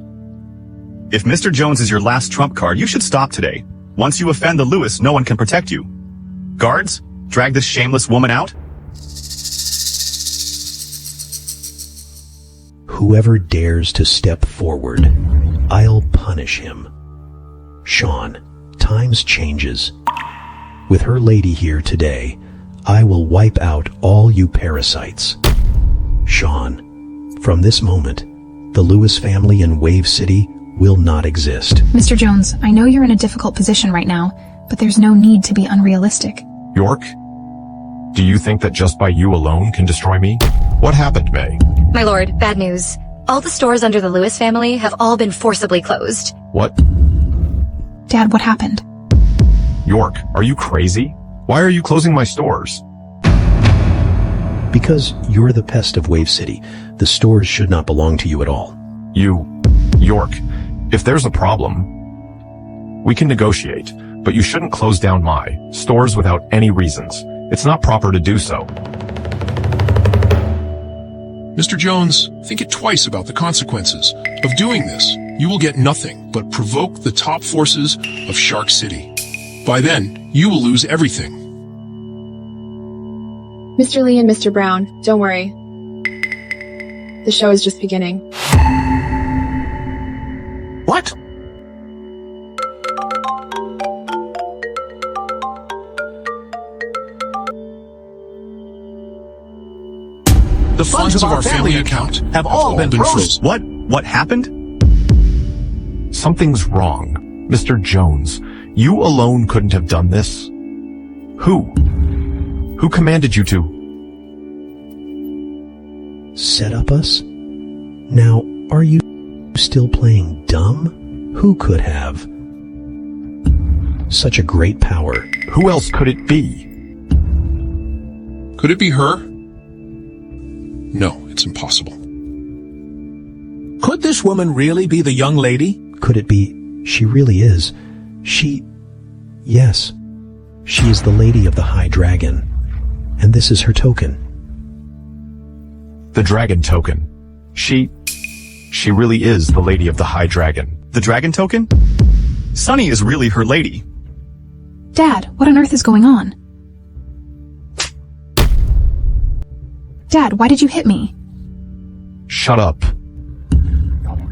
if Mr. Jones is your last trump card, you should stop today. Once you offend the Lewis, no one can protect you. Guards, drag this shameless woman out. Whoever dares to step forward, I'll punish him. Sean, times changes. With her lady here today, I will wipe out all you parasites. Sean, from this moment, the Lewis family in Wave City will not exist. Mr. Jones, I know you're in a difficult position right now, but there's no need to be unrealistic. York, do you think that just by you alone can destroy me? What happened, May? My lord, bad news. All the stores under the Lewis family have all been forcibly closed. What? Dad, what happened? York, are you crazy? Why are you closing my stores? Because you're the pest of Wave City. The stores should not belong to you at all. York, if there's a problem, we can negotiate, but you shouldn't close down my stores without any reasons. It's not proper to do so. Mr. Jones, think it twice about the consequences of doing this. You will get nothing but provoke the top forces of Shark City. By then, you will lose everything. Mr. Lee and Mr. Brown, don't worry. The show is just beginning. What? The funds of our family account have all been frozen. What happened? Something's wrong. Mr. Jones, you alone couldn't have done this. Who commanded you to set up us? Now, are you still playing dumb? Who could have? such a great power. Who else could it be? Could it be her? No, it's impossible. Could this woman really be the young lady? Could it be she really is? Yes. She is the Lady of the High Dragon. And this is her token. The dragon token. She really is the Lady of the High Dragon. The dragon token? Sunny is really her lady. Dad, what on earth is going on? Dad, why did you hit me? Shut up.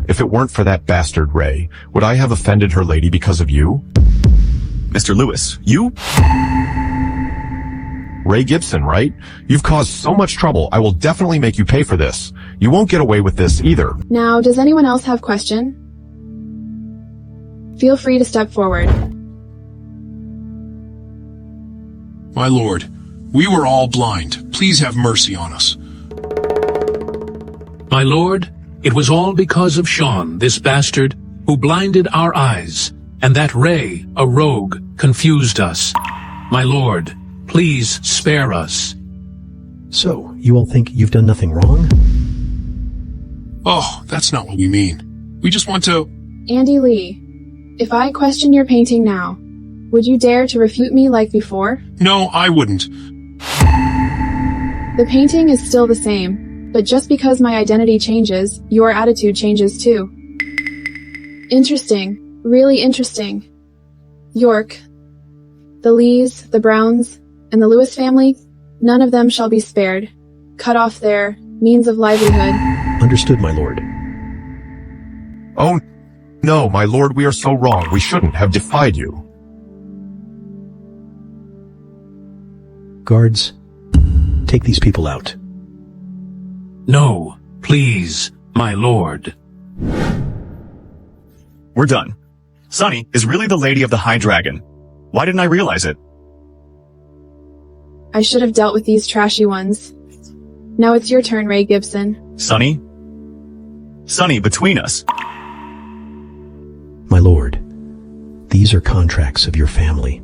If it weren't for that bastard Ray, would I have offended her lady because of you? Mr. Lewis, you? Ray Gibson, right? You've caused so much trouble, I will definitely make you pay for this. You won't get away with this either. Now, does anyone else have question? Feel free to step forward. My lord, we were all blind. Please have mercy on us. My lord, it was all because of Sean, this bastard, who blinded our eyes, and that Ray, a rogue, confused us. My lord, please spare us. So, you all think you've done nothing wrong? Oh, that's not what we mean. We just want to... Andy Lee, if I question your painting now, would you dare to refute me like before? No, I wouldn't. The painting is still the same, but just because my identity changes, your attitude changes too. Interesting. Really interesting. York, the Lees, the Browns, and the Lewis family, none of them shall be spared. Cut off their means of livelihood. Understood, my lord. Oh, no, my lord, we are so wrong. We shouldn't have defied you. Guards, take these people out. No, please, my lord. We're done. Sunny is really the Lady of the High Dragon. Why didn't I realize it? I should have dealt with these trashy ones. Now it's your turn, Ray Gibson. Sunny? Sunny, between us. My lord, these are contracts of your family.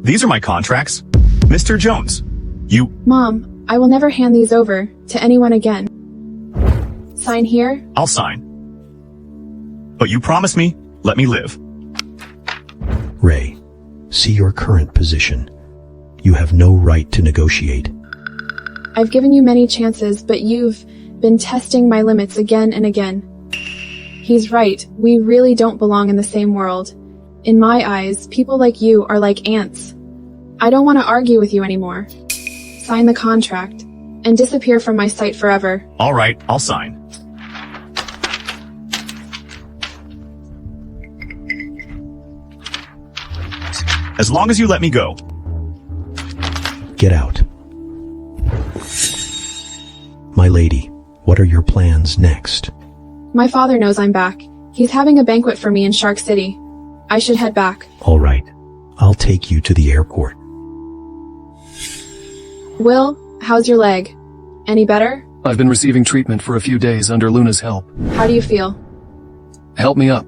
These are my contracts. Mr. Jones, you... Mom, I will never hand these over to anyone again. Sign here? I'll sign. But you promise me, let me live. Ray, see your current position. You have no right to negotiate. I've given you many chances, but you've been testing my limits again and again. He's right, we really don't belong in the same world. In my eyes, people like you are like ants. I don't want to argue with you anymore. Sign the contract, and disappear from my sight forever. All right, I'll sign. As long as you let me go. Get out. My lady, what are your plans next? My father knows I'm back. He's having a banquet for me in Shark City. I should head back. All right. I'll take you to the airport. Will, how's your leg? Any better? I've been receiving treatment for a few days under Luna's help. How do you feel? Help me up.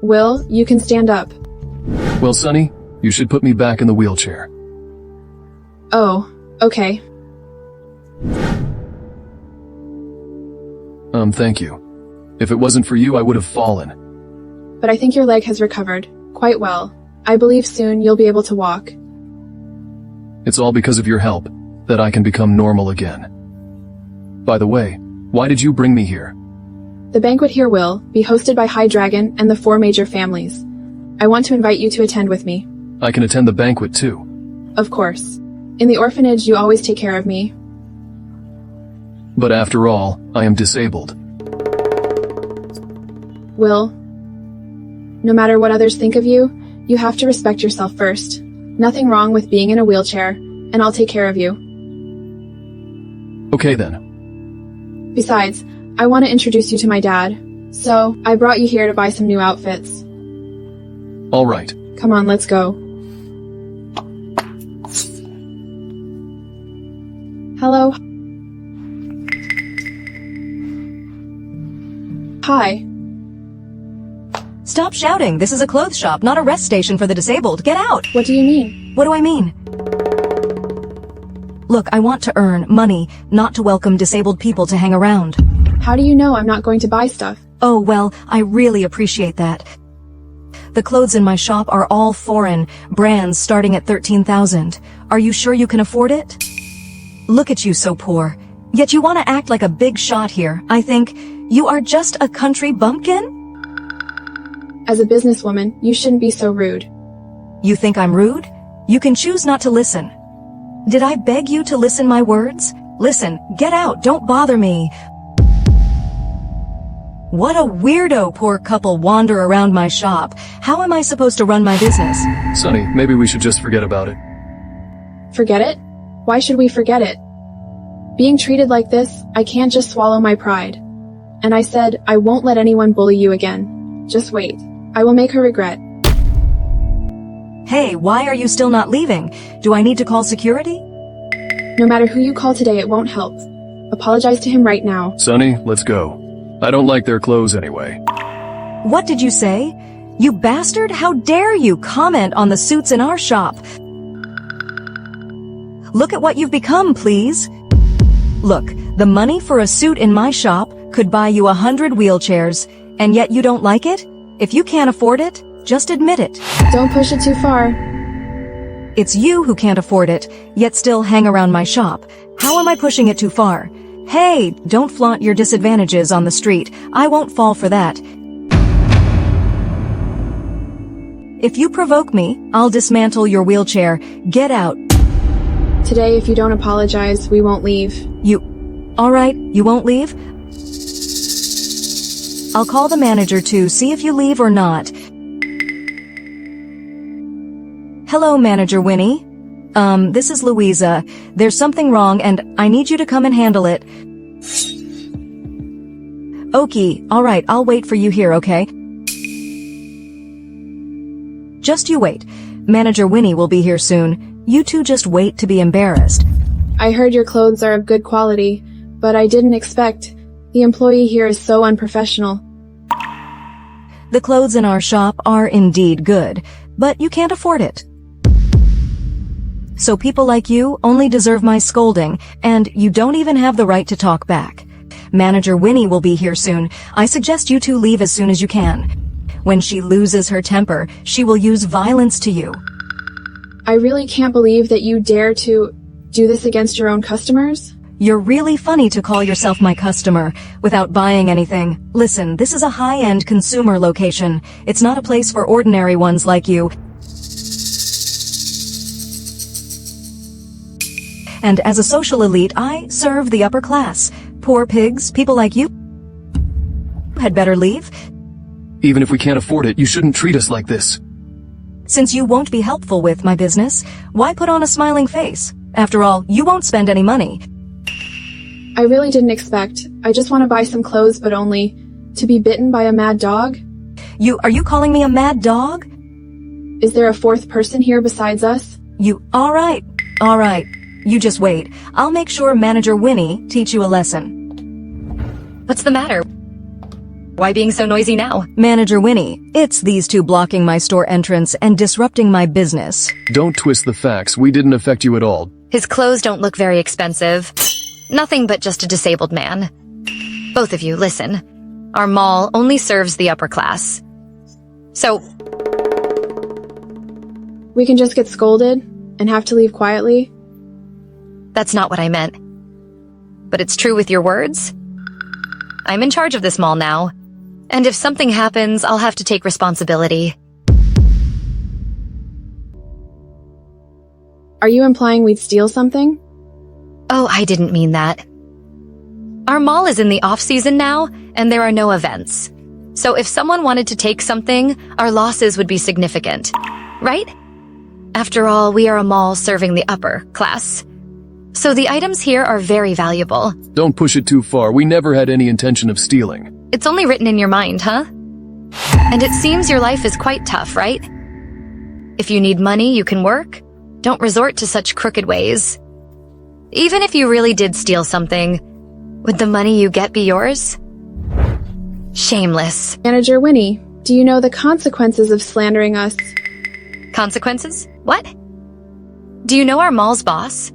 Will, you can stand up. Well, Sonny, you should put me back in the wheelchair. Oh, okay. Thank you. If it wasn't for you, I would have fallen. But I think your leg has recovered quite well. I believe soon you'll be able to walk. It's all because of your help that I can become normal again. By the way, why did you bring me here? The banquet here will be hosted by High Dragon and the 4 major families. I want to invite you to attend with me. I can attend the banquet too. Of course. In the orphanage, you always take care of me. But after all, I am disabled. Will, no matter what others think of you, you have to respect yourself first. Nothing wrong with being in a wheelchair, and I'll take care of you. Okay then. Besides, I want to introduce you to my dad, so I brought you here to buy some new outfits. All right. Come on, let's go. Hello. hi. Stop shouting. This is a clothes shop, not a rest station for the disabled. Get out! What do you mean? What do I mean? Look, I want to earn money, not to welcome disabled people to hang around. How do you know I'm not going to buy stuff? Oh, well, I really appreciate that. The clothes in my shop are all foreign, brands starting at 13,000. Are you sure you can afford it? Look at you, so poor. Yet you want to act like a big shot here. I think you are just a country bumpkin? As a businesswoman, you shouldn't be so rude. You think I'm rude? You can choose not to listen. Did I beg you to listen my words? Listen, get out, don't bother me. What a weirdo poor couple wander around my shop. How am I supposed to run my business? Sonny, maybe we should just forget about it. Forget it? Why should we forget it? Being treated like this, I can't just swallow my pride. And I said, I won't let anyone bully you again. Just wait. I will make her regret. Hey, why are you still not leaving? Do I need to call security? No matter who you call today, it won't help. Apologize to him right now. Sonny, let's go. I don't like their clothes anyway. What did you say? You bastard! How dare you comment on the suits in our shop? Look at what you've become, please. Look, the money for a suit in my shop could buy you 100 wheelchairs, and yet you don't like it? If you can't afford it, just admit it. Don't push it too far. It's you who can't afford it, yet still hang around my shop. How am I pushing it too far? Hey, don't flaunt your disadvantages on the street. I won't fall for that. If you provoke me, I'll dismantle your wheelchair. Get out. Today, if you don't apologize, we won't leave. Alright, you won't leave? I'll call the manager to see if you leave or not. Hello, Manager Winnie. This is Louisa. There's something wrong and I need you to come and handle it. Okay, alright, I'll wait for you here, okay? Just you wait. Manager Winnie will be here soon. You two just wait to be embarrassed. I heard your clothes are of good quality, but I didn't expect. The employee here is so unprofessional. The clothes in our shop are indeed good, but you can't afford it. So people like you only deserve my scolding, and you don't even have the right to talk back. Manager Winnie will be here soon. I suggest you two leave as soon as you can. When she loses her temper, she will use violence to you. I really can't believe that you dare to do this against your own customers. You're really funny to call yourself my customer without buying anything. Listen, this is a high-end consumer location. It's not a place for ordinary ones like you. And as a social elite, I serve the upper class. Poor pigs, people like you had better leave. Even if we can't afford it, you shouldn't treat us like this. Since you won't be helpful with my business, why put on a smiling face? After all, you won't spend any money. I really didn't expect. I just want to buy some clothes, but only to be bitten by a mad dog. Are you calling me a mad dog? Is there a fourth person here besides us? Alright. You just wait. I'll make sure Manager Winnie teach you a lesson. What's the matter? Why being so noisy now? Manager Winnie, it's these two blocking my store entrance and disrupting my business. Don't twist the facts. We didn't affect you at all. His clothes don't look very expensive. Nothing but just a disabled man. Both of you, listen. Our mall only serves the upper class. So, we can just get scolded and have to leave quietly? That's not what I meant. But it's true with your words. I'm in charge of this mall now. And if something happens, I'll have to take responsibility. Are you implying we'd steal something? Oh, I didn't mean that. Our mall is in the off-season now, and there are no events. So if someone wanted to take something, our losses would be significant. Right? After all, we are a mall serving the upper class. So the items here are very valuable. Don't push it too far. We never had any intention of stealing. It's only written in your mind, huh? And it seems your life is quite tough, right? If you need money, you can work. Don't resort to such crooked ways. Even if you really did steal something, would the money you get be yours? Shameless. Manager Winnie, do you know the consequences of slandering us? Consequences? What? Do you know our mall's boss?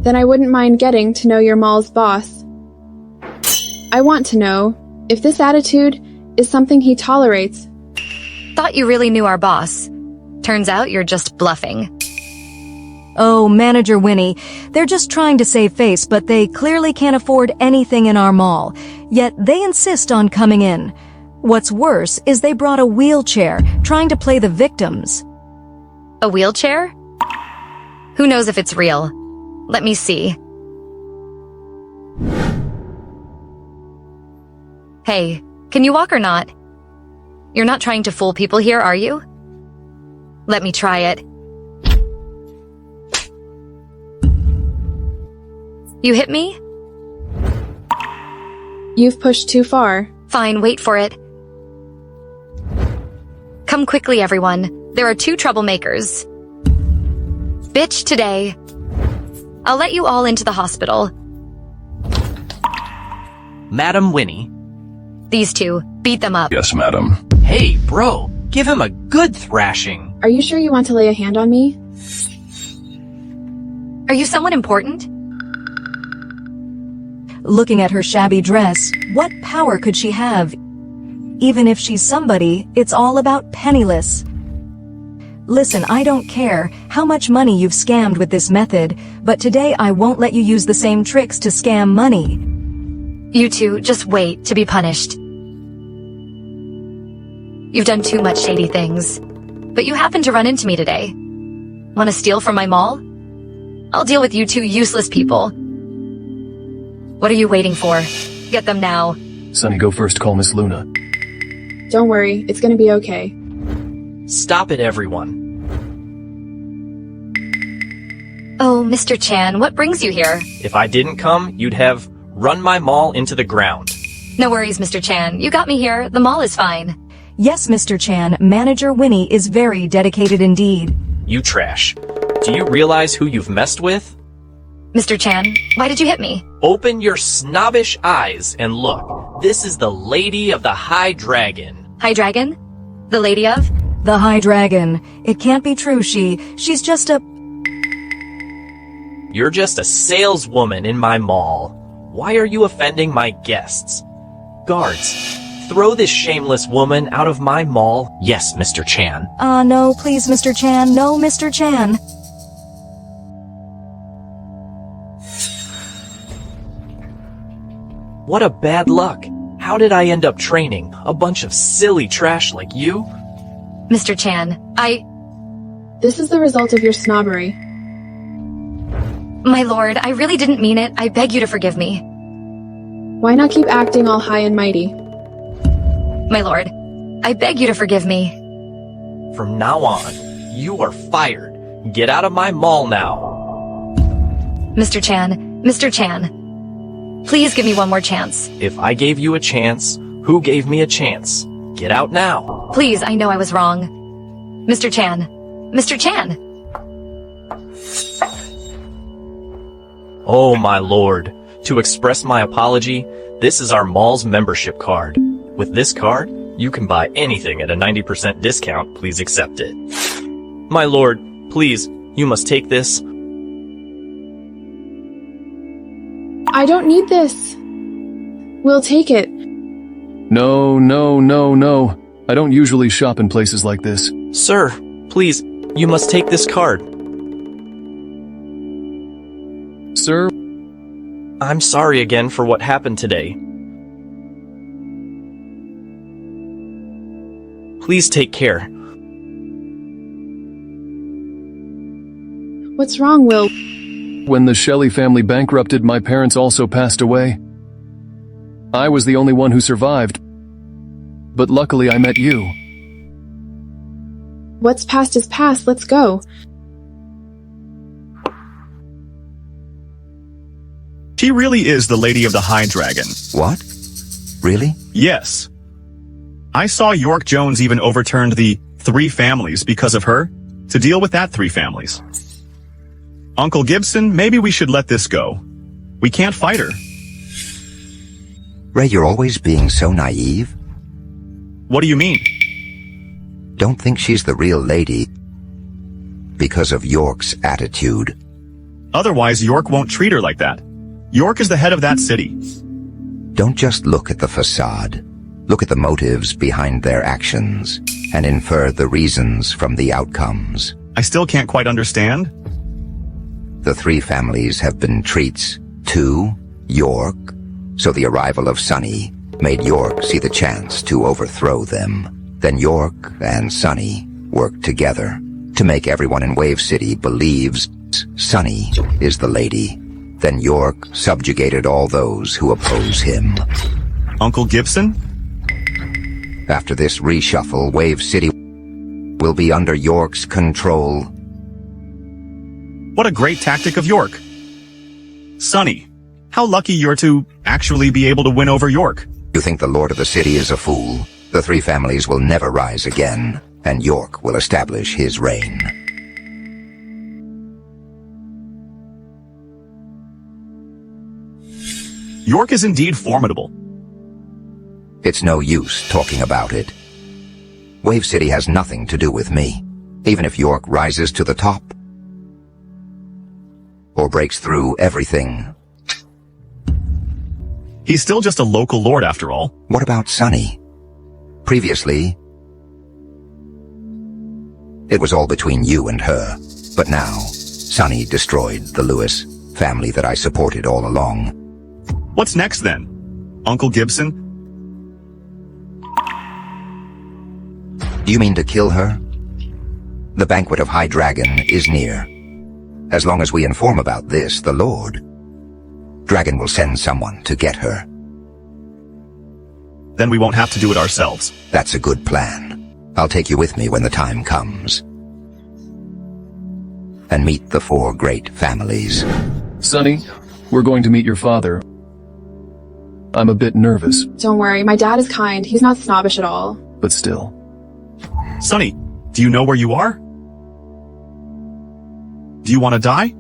Then I wouldn't mind getting to know your mall's boss. I want to know if this attitude is something he tolerates. Thought you really knew our boss. Turns out you're just bluffing. Oh, Manager Winnie, they're just trying to save face, but they clearly can't afford anything in our mall. Yet they insist on coming in. What's worse is they brought a wheelchair, trying to play the victims. A wheelchair? Who knows if it's real? Let me see. Hey, can you walk or not? You're not trying to fool people here, are you? Let me try it. You hit me? You've pushed too far. Fine, wait for it. Come quickly, everyone. There are 2 troublemakers. Bitch today. I'll let you all into the hospital. Madam Winnie. These 2. Beat them up. Yes, madam. Hey, bro, give him a good thrashing. Are you sure you want to lay a hand on me? Are you someone important? Looking at her shabby dress, what power could she have? Even if she's somebody, it's all about penniless. Listen, I don't care how much money you've scammed with this method, but today I won't let you use the same tricks to scam money. You 2, just wait to be punished. You've done too much shady things. But you happened to run into me today. Want to steal from my mall? I'll deal with you 2 useless people. What are you waiting for? Get them now. Sonny, go first, call Miss Luna. Don't worry, it's gonna be okay. Stop it, everyone. Oh, Mr. Chan, what brings you here? If I didn't come, you'd have run my mall into the ground. No worries, Mr. Chan. You got me here. The mall is fine. Yes, Mr. Chan, Manager Winnie is very dedicated indeed. You trash. Do you realize who you've messed with? Mr. Chan, why did you hit me? Open your snobbish eyes and look. This is the Lady of the High Dragon. High Dragon? The Lady of? The High Dragon. It can't be true, she's just a... You're just a saleswoman in my mall. Why are you offending my guests? Guards, throw this shameless woman out of my mall. Yes, Mr. Chan. No, please, Mr. Chan. No, Mr. Chan. What a bad luck. How did I end up training a bunch of silly trash like you? Mr. Chan, This is the result of your snobbery. My lord, I really didn't mean it. I beg you to forgive me. Why not keep acting all high and mighty? My lord, I beg you to forgive me. From now on, you are fired. Get out of my mall now. Mr. Chan, please give me one more chance. If I gave you a chance, who gave me a chance? Get out now. Please, I know I was wrong. Mr. Chan. Oh, my lord. To express my apology, this is our mall's membership card. With this card, you can buy anything at a 90% discount. Please accept it. My lord, please, you must take this. I don't need this. We'll take it. No. I don't usually shop in places like this. Sir, please, you must take this card. Sir? I'm sorry again for what happened today. Please take care. What's wrong, Will? When the Shelley family bankrupted, my parents also passed away. I was the only one who survived. But luckily I met you. What's past is past. Let's go. She really is the Lady of the High Dragon. What? Really? Yes. I saw York Jones even overturned the 3 families because of her, to deal with that 3 families. Uncle Gibson, maybe we should let this go. We can't fight her. Ray, you're always being so naive. What do you mean? Don't think she's the real lady because of York's attitude. Otherwise, York won't treat her like that. York is the head of that city. Don't just look at the facade. Look at the motives behind their actions and infer the reasons from the outcomes. I still can't quite understand. The three families have been treats to York, so the arrival of Sonny made York see the chance to overthrow them. Then York and Sonny worked together to make everyone in Wave City believes Sonny is the lady. Then York subjugated all those who oppose him. Uncle Gibson? After this reshuffle, Wave City will be under York's control. What a great tactic of York. Sonny, how lucky you're to actually be able to win over York. You think the Lord of the City is a fool? The three families will never rise again, and York will establish his reign. York is indeed formidable. It's no use talking about it. Wave City has nothing to do with me, even if York rises to the top or breaks through everything. He's still just a local lord after all. What about Sonny? Previously, it was all between you and her, but now Sonny destroyed the Lewis family that I supported all along. What's next then, Uncle Gibson? Do you mean to kill her? The banquet of High Dragon is near. As long as we inform about this, the Lord, Dragon will send someone to get her. Then we won't have to do it ourselves. That's a good plan. I'll take you with me when the time comes. And meet the four great families. Sonny, we're going to meet your father. I'm a bit nervous, Don't worry, my dad is kind. He's not snobbish at all. but still. Sonny, do you know where you are? Do you want to die?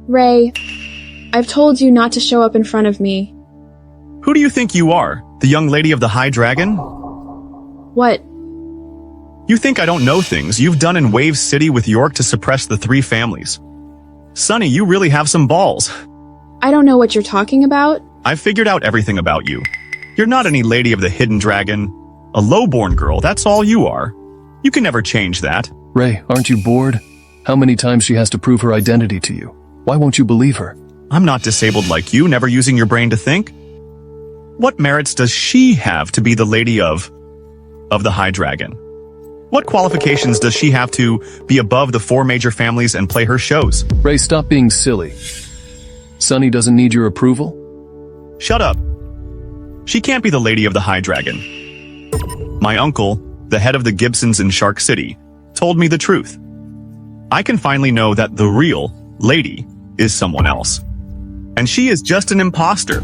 Ray, I've told you not to show up in front of me. Who do you think you are? The young lady of the High Dragon? What? You think I don't know things you've done in Wave City with York to suppress the three families. Sonny, you really have some balls. I don't know what you're talking about. I've figured out everything about you. You're not any lady of the Hidden Dragon. A low-born girl, that's all you are. You can never change that. Ray, aren't you bored? How many times she has to prove her identity to you? Why won't you believe her? I'm not disabled like you, never using your brain to think. What merits does she have to be the lady of the High Dragon? What qualifications does she have to be above the four major families and play her shows? Ray, stop being silly. Sonny doesn't need your approval? Shut up. She can't be the lady of the High Dragon. My uncle, the head of the Gibsons in Shark City, told me the truth. I can finally know that the real lady is someone else. And she is just an imposter.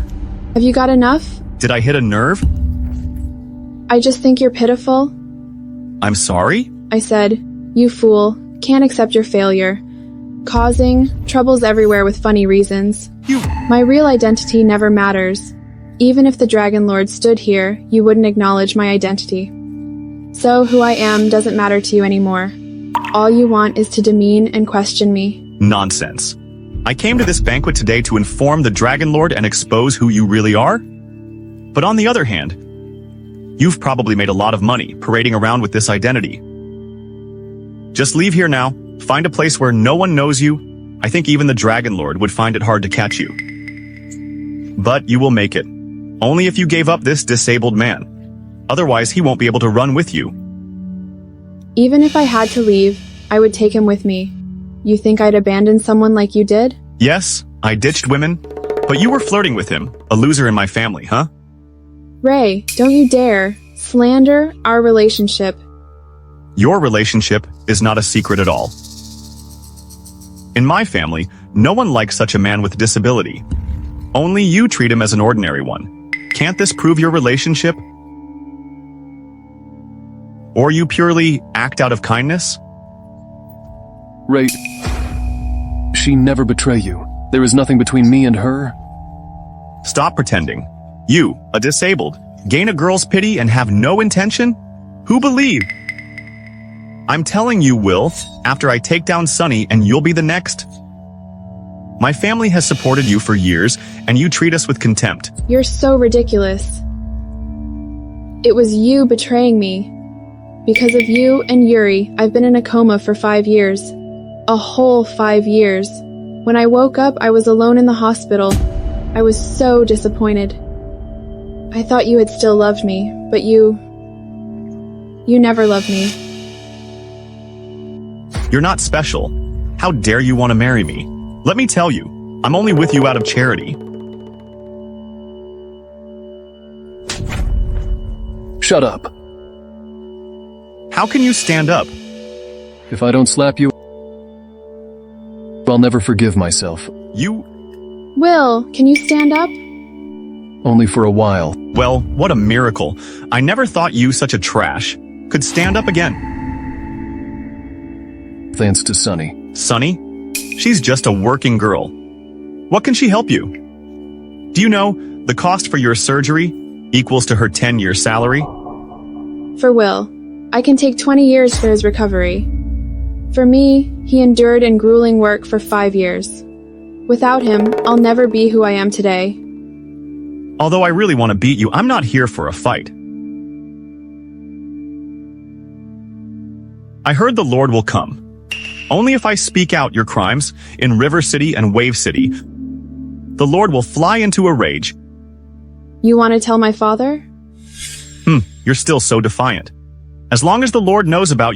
Have you got enough? Did I hit a nerve? I just think you're pitiful. I'm sorry? I said, you fool, can't accept your failure. Causing troubles everywhere with funny reasons. My real identity never matters. Even if the Dragon Lord stood here, you wouldn't acknowledge my identity. So who I am doesn't matter to you anymore. All you want is to demean and question me. Nonsense. I came to this banquet today to inform the Dragon Lord and expose who you really are. But on the other hand, you've probably made a lot of money parading around with this identity. Just leave here now, find a place where no one knows you. I think even the Dragon Lord would find it hard to catch you. But you will make it. Only if you gave up this disabled man. Otherwise, he won't be able to run with you. Even if I had to leave, I would take him with me. You think I'd abandon someone like you did? Yes, I ditched women, but you were flirting with him, a loser in my family, huh? Ray, don't you dare slander our relationship. Your relationship is not a secret at all. In my family, no one likes such a man with disability. Only you treat him as an ordinary one. Can't this prove your relationship? Or you purely act out of kindness? Ray, she never betray you. There is nothing between me and her. Stop pretending. You, a disabled, gain a girl's pity and have no intention? Who believed? I'm telling you, Will, after I take down Sunny and you'll be the next. My family has supported you for years, and you treat us with contempt. You're so ridiculous. It was you betraying me. Because of you and Yuri, I've been in a coma for 5 years. A whole 5 years. When I woke up, I was alone in the hospital. I was so disappointed. I thought you had still loved me, but you never loved me. You're not special. How dare you want to marry me? Let me tell you, I'm only with you out of charity. Shut up. How can you stand up? If I don't slap you, I'll never forgive myself. Will, can you stand up? Only for a while. Well, what a miracle. I never thought you, such a trash, could stand up again. Thanks to Sunny. Sunny? She's just a working girl. What can she help you? Do you know, the cost for your surgery equals to her 10-year salary? For Will, I can take 20 years for his recovery. For me, he endured in grueling work for 5 years. Without him, I'll never be who I am today. Although I really want to beat you, I'm not here for a fight. I heard the Lord will come. Only if I speak out your crimes in River City and Wave City, the Lord will fly into a rage. You want to tell my father? You're still so defiant. As long as the Lord knows about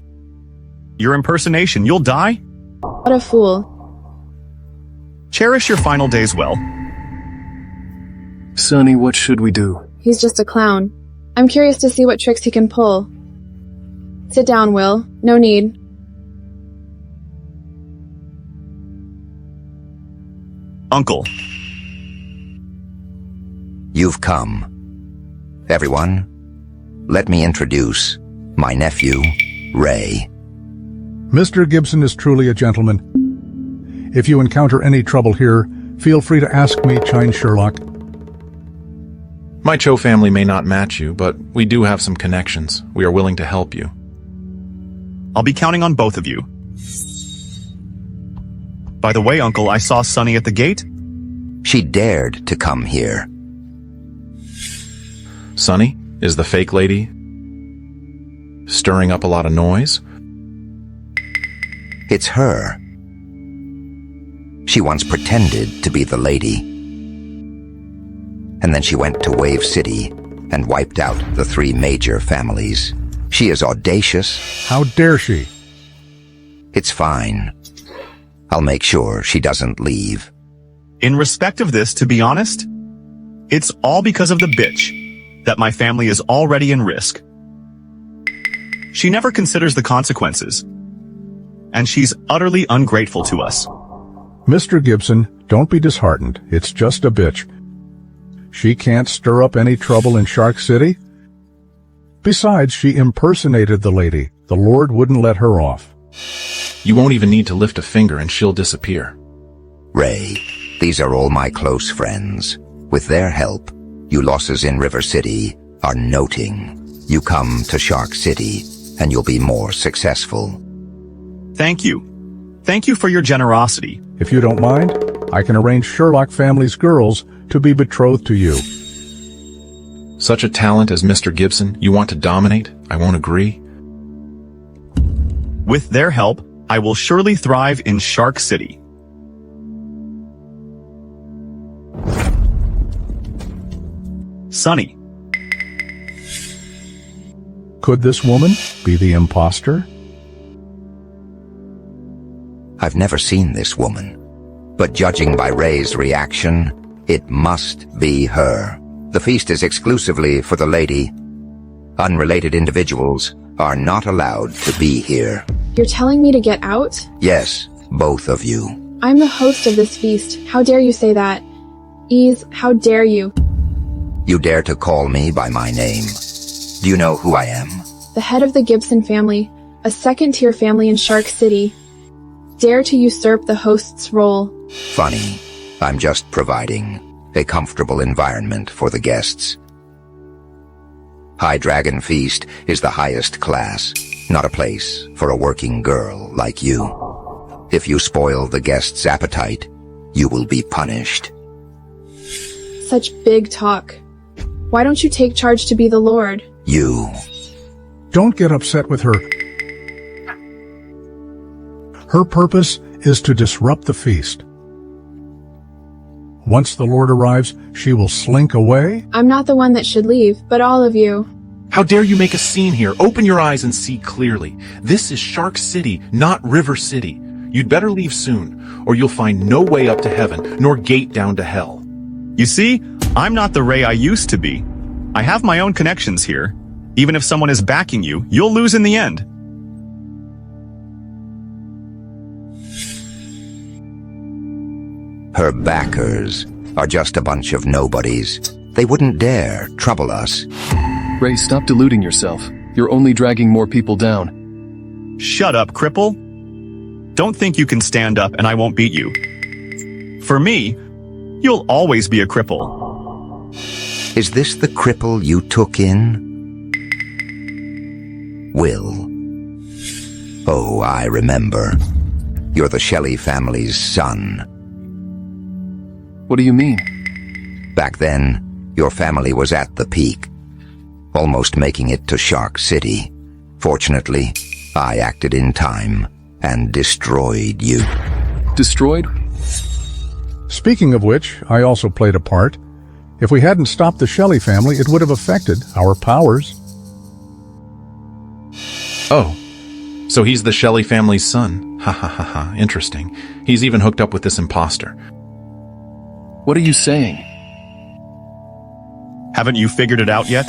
your impersonation, you'll die? What a fool. Cherish your final days well. Sunny, what should we do? He's just a clown. I'm curious to see what tricks he can pull. Sit down, Will. No need. Uncle. You've come. Everyone, let me introduce my nephew, Ray. Mr. Gibson is truly a gentleman. If you encounter any trouble here, feel free to ask me, Chine Sherlock. My Cho family may not match you, but we do have some connections. We are willing to help you. I'll be counting on both of you. By the way, Uncle, I saw Sunny at the gate. She dared to come here. Sunny, is the fake lady stirring up a lot of noise? It's her. She once pretended to be the lady. And then she went to Wave City and wiped out the 3 major families. She is audacious. How dare she? It's fine. I'll make sure she doesn't leave. In respect of this, to be honest, it's all because of the bitch that my family is already in risk. She never considers the consequences, and she's utterly ungrateful to us. Mr. Gibson, don't be disheartened. It's just a bitch. She can't stir up any trouble in Shark City. Besides, she impersonated the lady. The Lord wouldn't let her off. You won't even need to lift a finger and she'll disappear. Ray, these are all my close friends. With their help, you losses in River City are noting. You come to Shark City, and you'll be more successful. Thank you. Thank you for your generosity. If you don't mind, I can arrange Sherlock family's girls to be betrothed to you. Such a talent as Mr. Gibson, you want to dominate? I won't agree. With their help, I will surely thrive in Shark City. Sunny. Could this woman be the imposter? I've never seen this woman, but judging by Ray's reaction, it must be her. The feast is exclusively for the lady. Unrelated individuals are not allowed to be here. You're telling me to get out? Yes, both of you. I'm the host of this feast. How dare you say that? Ease, how dare you? You dare to call me by my name. Do you know who I am? The head of the Gibson family, a second-tier family in Shark City. Dare to usurp the host's role. Funny. I'm just providing a comfortable environment for the guests. High Dragon Feast is the highest class, not a place for a working girl like you. If you spoil the guests' appetite, you will be punished. Such big talk. Why don't you take charge to be the Lord? You. Don't get upset with her. Her purpose is to disrupt the feast. Once the Lord arrives, she will slink away. I'm not the one that should leave, but all of you. How dare you make a scene here? Open your eyes and see clearly. This is Shark City, not River City. You'd better leave soon, or you'll find no way up to heaven, nor gate down to hell. You see, I'm not the Ray I used to be. I have my own connections here. Even if someone is backing you, you'll lose in the end. Her backers are just a bunch of nobodies. They wouldn't dare trouble us. Ray, stop deluding yourself. You're only dragging more people down. Shut up, cripple. Don't think you can stand up and I won't beat you. For me, you'll always be a cripple. Is this the cripple you took in? Will. Oh, I remember. You're the Shelley family's son. What do you mean? Back then, your family was at the peak, almost making it to Shark City. Fortunately, I acted in time and destroyed you. Destroyed? Speaking of which, I also played a part. If we hadn't stopped the Shelley family, it would have affected our powers. Oh, so he's the Shelley family's son. Ha ha ha ha, interesting. He's even hooked up with this imposter. What are you saying? Haven't you figured it out yet?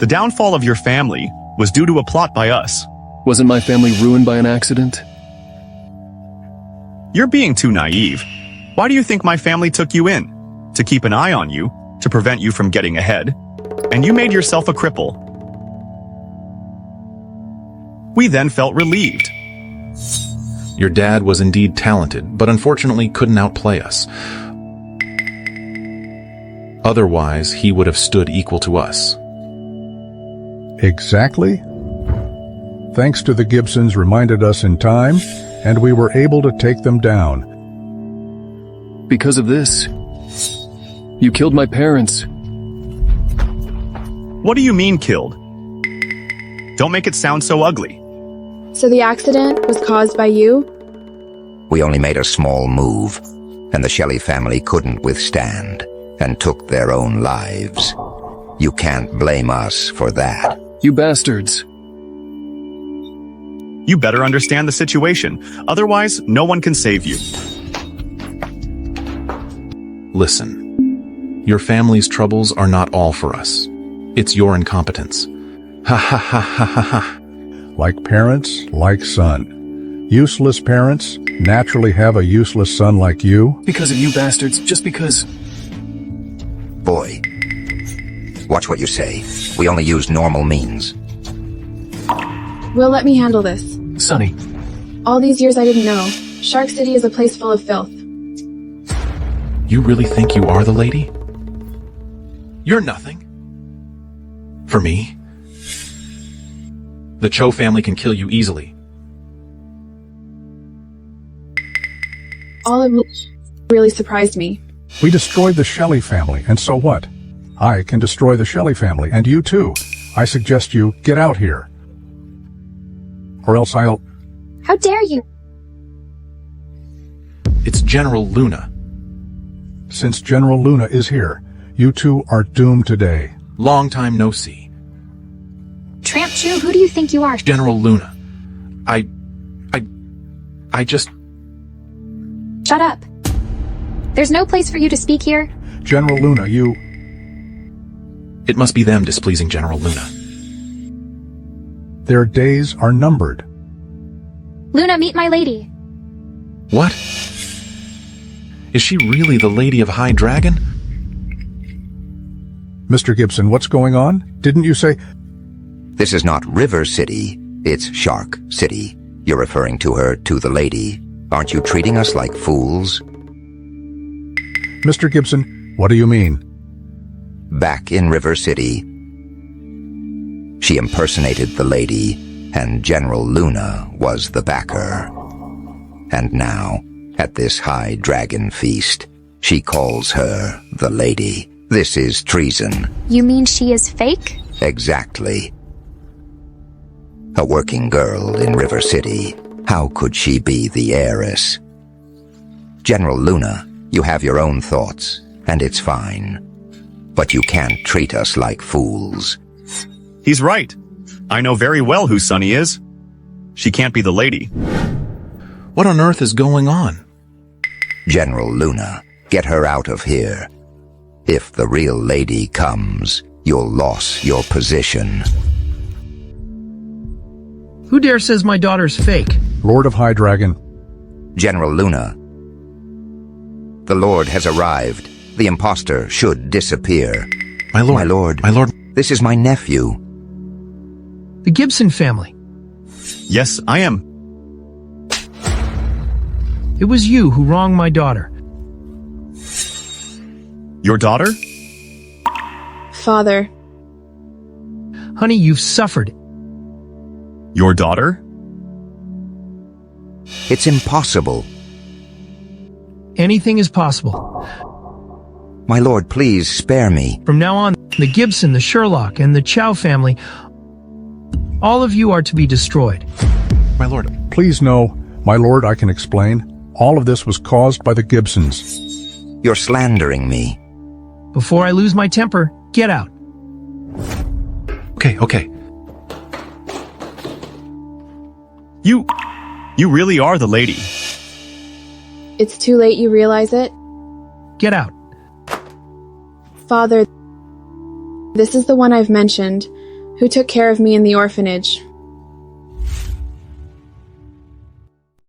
The downfall of your family was due to a plot by us. Wasn't my family ruined by an accident? You're being too naive. Why do you think my family took you in? To keep an eye on you, to prevent you from getting ahead. And you made yourself a cripple. We then felt relieved. Your dad was indeed talented, but unfortunately couldn't outplay us. Otherwise, he would have stood equal to us. Exactly. Thanks to the Gibsons reminded us in time, and we were able to take them down. Because of this, you killed my parents. What do you mean killed? Don't make it sound so ugly. So the accident was caused by you? We only made a small move, and the Shelley family couldn't withstand and took their own lives. You can't blame us for that. You bastards. You better understand the situation. Otherwise, no one can save you. Listen, your family's troubles are not all for us. It's your incompetence. Ha ha ha ha ha ha. Like parents, like son. Useless parents naturally have a useless son like you. Because of you bastards, just because. Boy, watch what you say. We only use normal means. Will, let me handle this. Sonny. All these years I didn't know. Shark City is a place full of filth. You really think you are the lady? You're nothing. For me? The Cho family can kill you easily. All of which really surprised me. We destroyed the Shelley family, and so what? I can destroy the Shelley family, and you too. I suggest you get out here. Or else I'll... How dare you? It's General Luna. Since General Luna is here, you two are doomed today. Long time no see. Tramp Chu, who do you think you are? General Luna. I just... Shut up. There's no place for you to speak here. General Luna, you... It must be them displeasing General Luna. Their days are numbered. Luna, meet my lady. What? Is she really the Lady of High Dragon? Mr. Gibson, what's going on? Didn't you say... This is not River City, it's Shark City. You're referring to her, to the lady. Aren't you treating us like fools? Mr. Gibson, What do you mean? Back in River City, she impersonated the lady, and General Luna was the backer. And now, at this high dragon feast, she calls her the lady. This is treason. You mean she is fake? Exactly. A working girl in River City. How could she be the heiress? General Luna, you have your own thoughts, and it's fine. But you can't treat us like fools. He's right. I know very well who Sunny is. She can't be the lady. What on earth is going on? General Luna, get her out of here. If the real lady comes, you'll lose your position. Who dare says my daughter's fake? Lord of High Dragon. General Luna, the Lord has arrived. The impostor should disappear. My lord. My lord. My lord. This is my nephew. The Gibson family. Yes, I am. It was you who wronged my daughter. Your daughter? Father. Honey, you've suffered. Your daughter? It's impossible. Anything is possible. My lord, please spare me. From now on, the Gibson, the Sherlock, and the Chow family, all of you are to be destroyed. My lord. Please no. My lord, I can explain. All of this was caused by the Gibsons. You're slandering me. Before I lose my temper, get out. Okay. You really are the lady. It's too late you realize it? Get out. Father, this is the one I've mentioned, who took care of me in the orphanage.